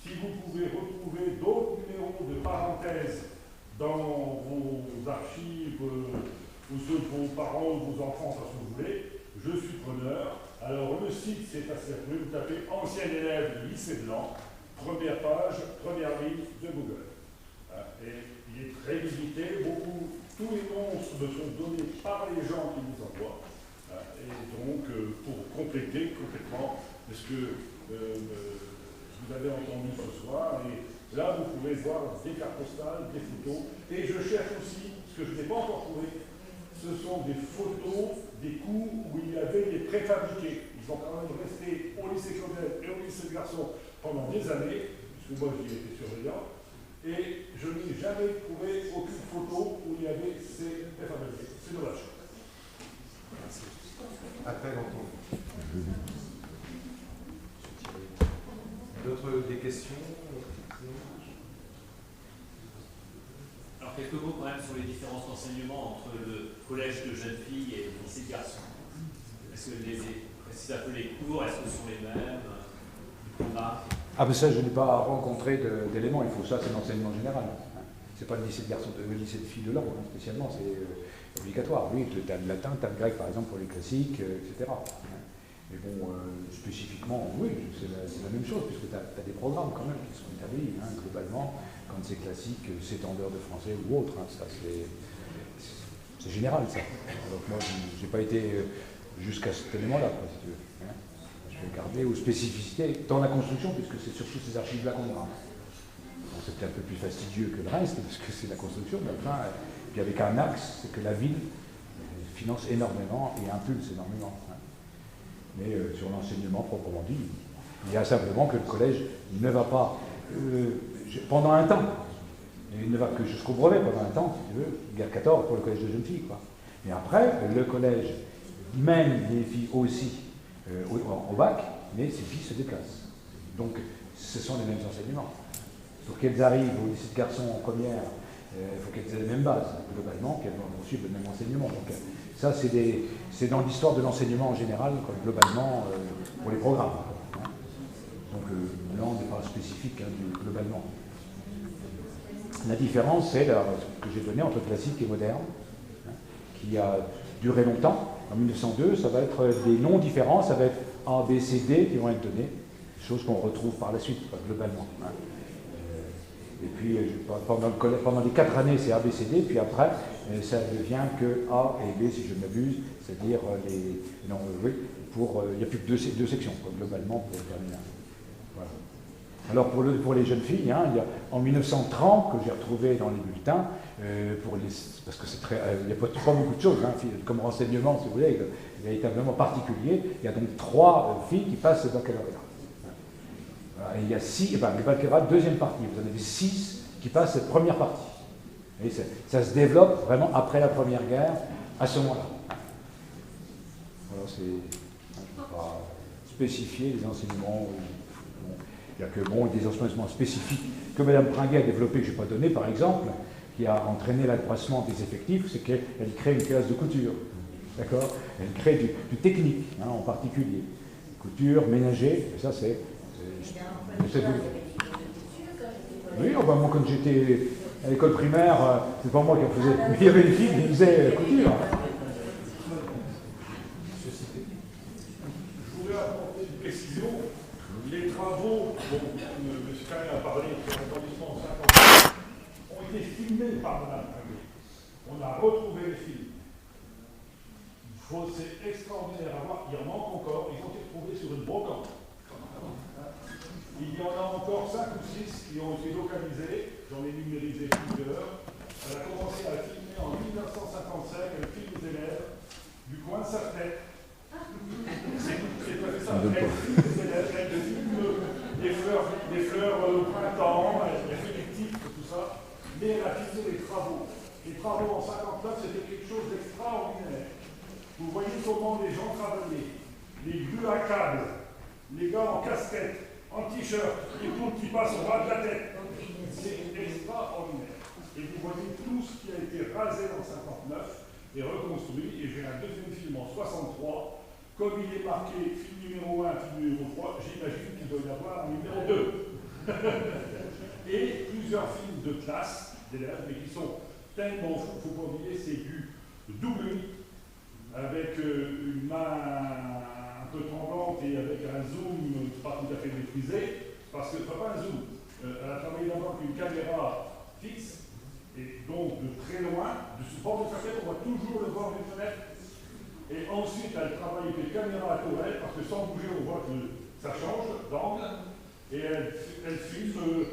Si vous pouvez retrouver d'autres numéros de parenthèses dans vos archives, ou ceux de vos parents ou vos enfants, si vous voulez, je suis preneur. Alors, le site, c'est assez simple. Vous tapez ancien élève du lycée de Laon, première page, première ligne de Google. Et il est très visité, tous les noms me sont donnés par les gens qui nous envoient. Et donc, pour compléter complètement ce que vous avez entendu ce soir, et là, vous pouvez voir des cartes postales, des photos. Et je cherche aussi, ce que je n'ai pas encore trouvé, ce sont des photos des cours où il y avait des préfabriqués. Ils ont quand même resté au lycée Claudel et au lycée de garçons pendant des années, puisque moi j'y ai été surveillant. Et je n'ai jamais trouvé aucune photo où il y avait ces FABC. C'est dommage. Appel entendu. D'autres des questions? Alors, quelques mots quand même sur les différences d'enseignement entre le collège de jeunes filles et le lycée de garçons. Est-ce que un peu les cours, est-ce que ce sont les mêmes? Ah ben ça, je n'ai pas rencontré d'éléments, il faut ça, c'est l'enseignement général. C'est pas le lycée de garçons, le lycée de filles de langue, spécialement, c'est obligatoire. Oui, tu as le latin, tu as le grec par exemple pour les classiques, etc. Mais bon, spécifiquement, oui, c'est la même chose, puisque tu as des programmes quand même qui sont établis, globalement, quand c'est classique, c'est en dehors de français ou autre, ça c'est général ça. Donc moi, je n'ai pas été jusqu'à cet élément-là, si tu veux. Je vais garder aux spécificités dans la construction, puisque c'est surtout ces archives-là qu'on a. Bon, c'est peut-être un peu plus fastidieux que le reste, parce que c'est la construction, mais enfin, puis avec un axe, c'est que la ville finance énormément et impulse énormément. Mais sur l'enseignement proprement dit, il y a simplement que le collège ne va pas, pendant un temps, il ne va que jusqu'au brevet pendant un temps, si tu veux, guerre 14 pour le collège de jeunes filles, quoi. Et après, le collège mène les filles aussi au bac, mais ces filles se déplacent. Donc, ce sont les mêmes enseignements. Pour qu'elles arrivent au lycée de garçons en première, il faut qu'elles aient les mêmes bases, globalement, qu'elles vont suivre le même enseignement. Donc, ça, c'est dans l'histoire de l'enseignement en général, globalement, pour les programmes. Donc, là, on n'est pas spécifique, globalement. La différence, c'est ce que j'ai donné entre classique et moderne, qui a duré longtemps. En 1902, ça va être des noms différents, ça va être A, B, C, D qui vont être donnés, choses qu'on retrouve par la suite, globalement. Et puis, pendant les 4 années, c'est A, B, C, D, puis après, ça devient que A et B, si je ne m'abuse, c'est-à-dire il n'y a plus que deux sections, globalement, pour terminer. Voilà. Alors, pour les jeunes filles, il y a en 1930, que j'ai retrouvé dans les bulletins, parce que c'est il n'y a pas beaucoup de choses, comme renseignement, si vous voulez, véritablement particulier. Il y a donc 3 filles qui passent le baccalauréat. Et il y a 6, le baccalauréat, deuxième partie. Vous en avez 6 qui passent cette première partie. Et ça se développe vraiment après la Première Guerre, à ce moment-là. Voilà, je ne peux pas spécifier les enseignements. Il n'y a que des enseignements spécifiques que Mme Pringuet a développé, que je n'ai pas donné, par exemple, qui a entraîné l'accroissement des effectifs, c'est qu'elle crée une classe de couture. D'accord? Elle crée du technique, en particulier. Couture, ménager, et ça c'est... Oui, moi quand j'étais à l'école primaire, c'est pas moi qui en faisais. Mais il y avait une fille qui faisait couture. Je voudrais apporter une précision. Les travaux dont M. Carré a parlé sur l'établissement 50 ont été filmés par Mme Pringuet. On a retrouvé les films. C'est extraordinaire à voir. Il y en manque encore. Ils ont été retrouvés sur une brocante. Il y en a encore 5 ou 6 qui ont été localisés. J'en ai numérisé plusieurs. Elle a commencé à filmer en 1955. Elle filme les élèves du coin de sa tête. C'est pas ça. Elle filme les élèves. Elle filme les fleurs au printemps. Elle fait des titres, tout ça. Mais elle a filmé les travaux. Les travaux en 59, c'était quelque chose d'extraordinaire. Vous voyez comment les gens travaillaient. Les grues à câbles, les gars en casquette, en t-shirt, les poules qui passent au ras de la tête. C'est extraordinaire. Et vous voyez tout ce qui a été rasé en 59 et reconstruit. Et j'ai un deuxième film en 63. Comme il est marqué film numéro 1, film numéro 3, j'imagine qu'il doit y avoir un numéro 2. Et plusieurs films de classe d'élèves, mais qui sont tellement fous, il ne faut pas oublier, c'est du double mythe, avec une main un peu tremblante et avec un zoom pas tout à fait maîtrisé, parce que ce n'est pas un zoom. Elle a travaillé d'abord avec une caméra fixe, et donc de très loin, du support de sa tête, on voit toujours le bord d'une fenêtre. Et ensuite, elle travaille avec les caméras à tourelle, parce que sans bouger, on voit que ça change d'angle. Et elle filme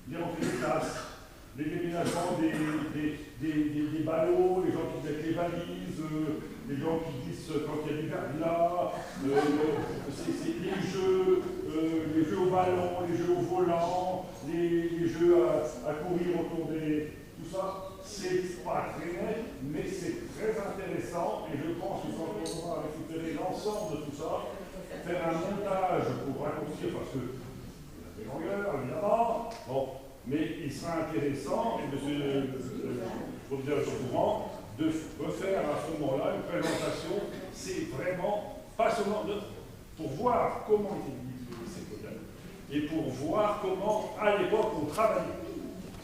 les rentrées de classe, les déménagements des ballots, les gens qui mettent les valises, les gens qui disent quand il y a du verglas, les jeux au ballon, les jeux au volant, les jeux à à courir autour des... tout ça, c'est pas très net, mais c'est très intéressant, et je pense que quand on va récupérer l'ensemble de tout ça, faire un montage pour raccourcir, parce que il y a des longueurs, évidemment, bon, mais il sera intéressant, et monsieur le professeur est au courant, de refaire à ce moment-là une présentation. C'est vraiment passionnant pour voir comment étaient utilisés ces modèles et pour voir comment, à l'époque, on travaillait.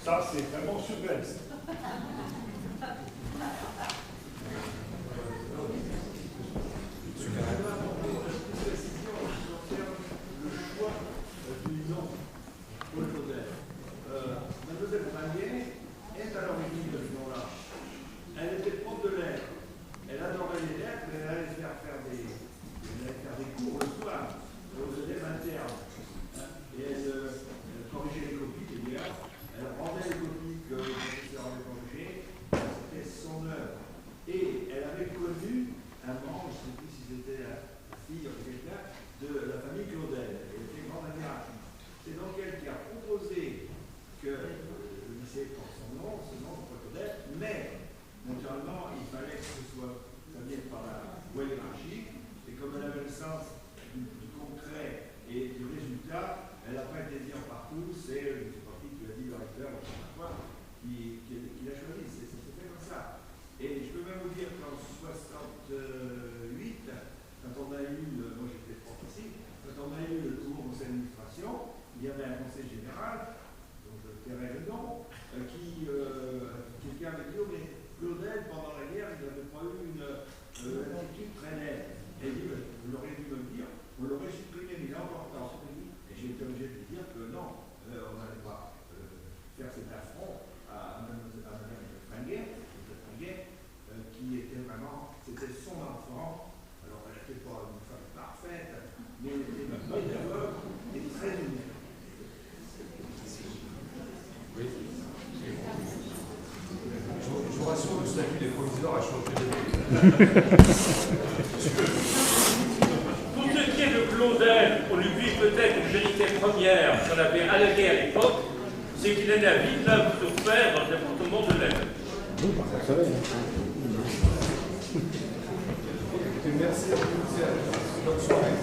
Ça, c'est vraiment super. Mademoiselle Panier est à l'origine de ce nom-là. Elle était prof de lettres. Elle adorait les lettres, mais elle allait faire des cours le soir aux élèves internes. Et elle corrigeait les copies, d'ailleurs. Elle rendait les copies que le professeur avait corrigées. C'était son œuvre. Et elle avait connu un membre, je ne sais plus si c'était la fille ou quelqu'un, de la famille Claudel. Elle était grande admiratrice. C'est donc elle qui a proposé que le lycée porte son nom pour Claudel, mais naturellement, il fallait que ce soit établi par la voie hiérarchique, et comme elle avait le sens du concret et du résultat, elle n'a pas été dit en partout, c'est le parti qui l'a dit le recteur, qui l'a choisi, c'est fait comme ça. Et je peux même vous dire qu'en 68, quand on a eu, moi j'étais prof ici, quand on a eu le nouveau conseil d'administration, il y avait un conseil général, dont je tairai le nom, quelqu'un avait dit, oh, mais Claudel, pendant la guerre, il n'avait pas eu une attitude très nette. Et il dit, vous l'auriez dû me le dire, on l'aurait supprimé, mais il est important. Et j'ai été obligé de lui dire que non, on n'allait pas faire cet affront à Mme Franguet, qui était vraiment, c'était son enfant. Alors, elle n'était pas une femme parfaite, mais elle était une pédagogue et très humaine. Oui. Je vous rassure, le statut des proviseurs a changé de Pour ce qui est de Claudel, on lui dit peut-être une vérité première qu'on avait alléguée à l'époque, c'est qu'il est né à Villeneuve-sur-Fer, dans le département de l'Aisne. Merci à tous et à tous. Bonne soirée.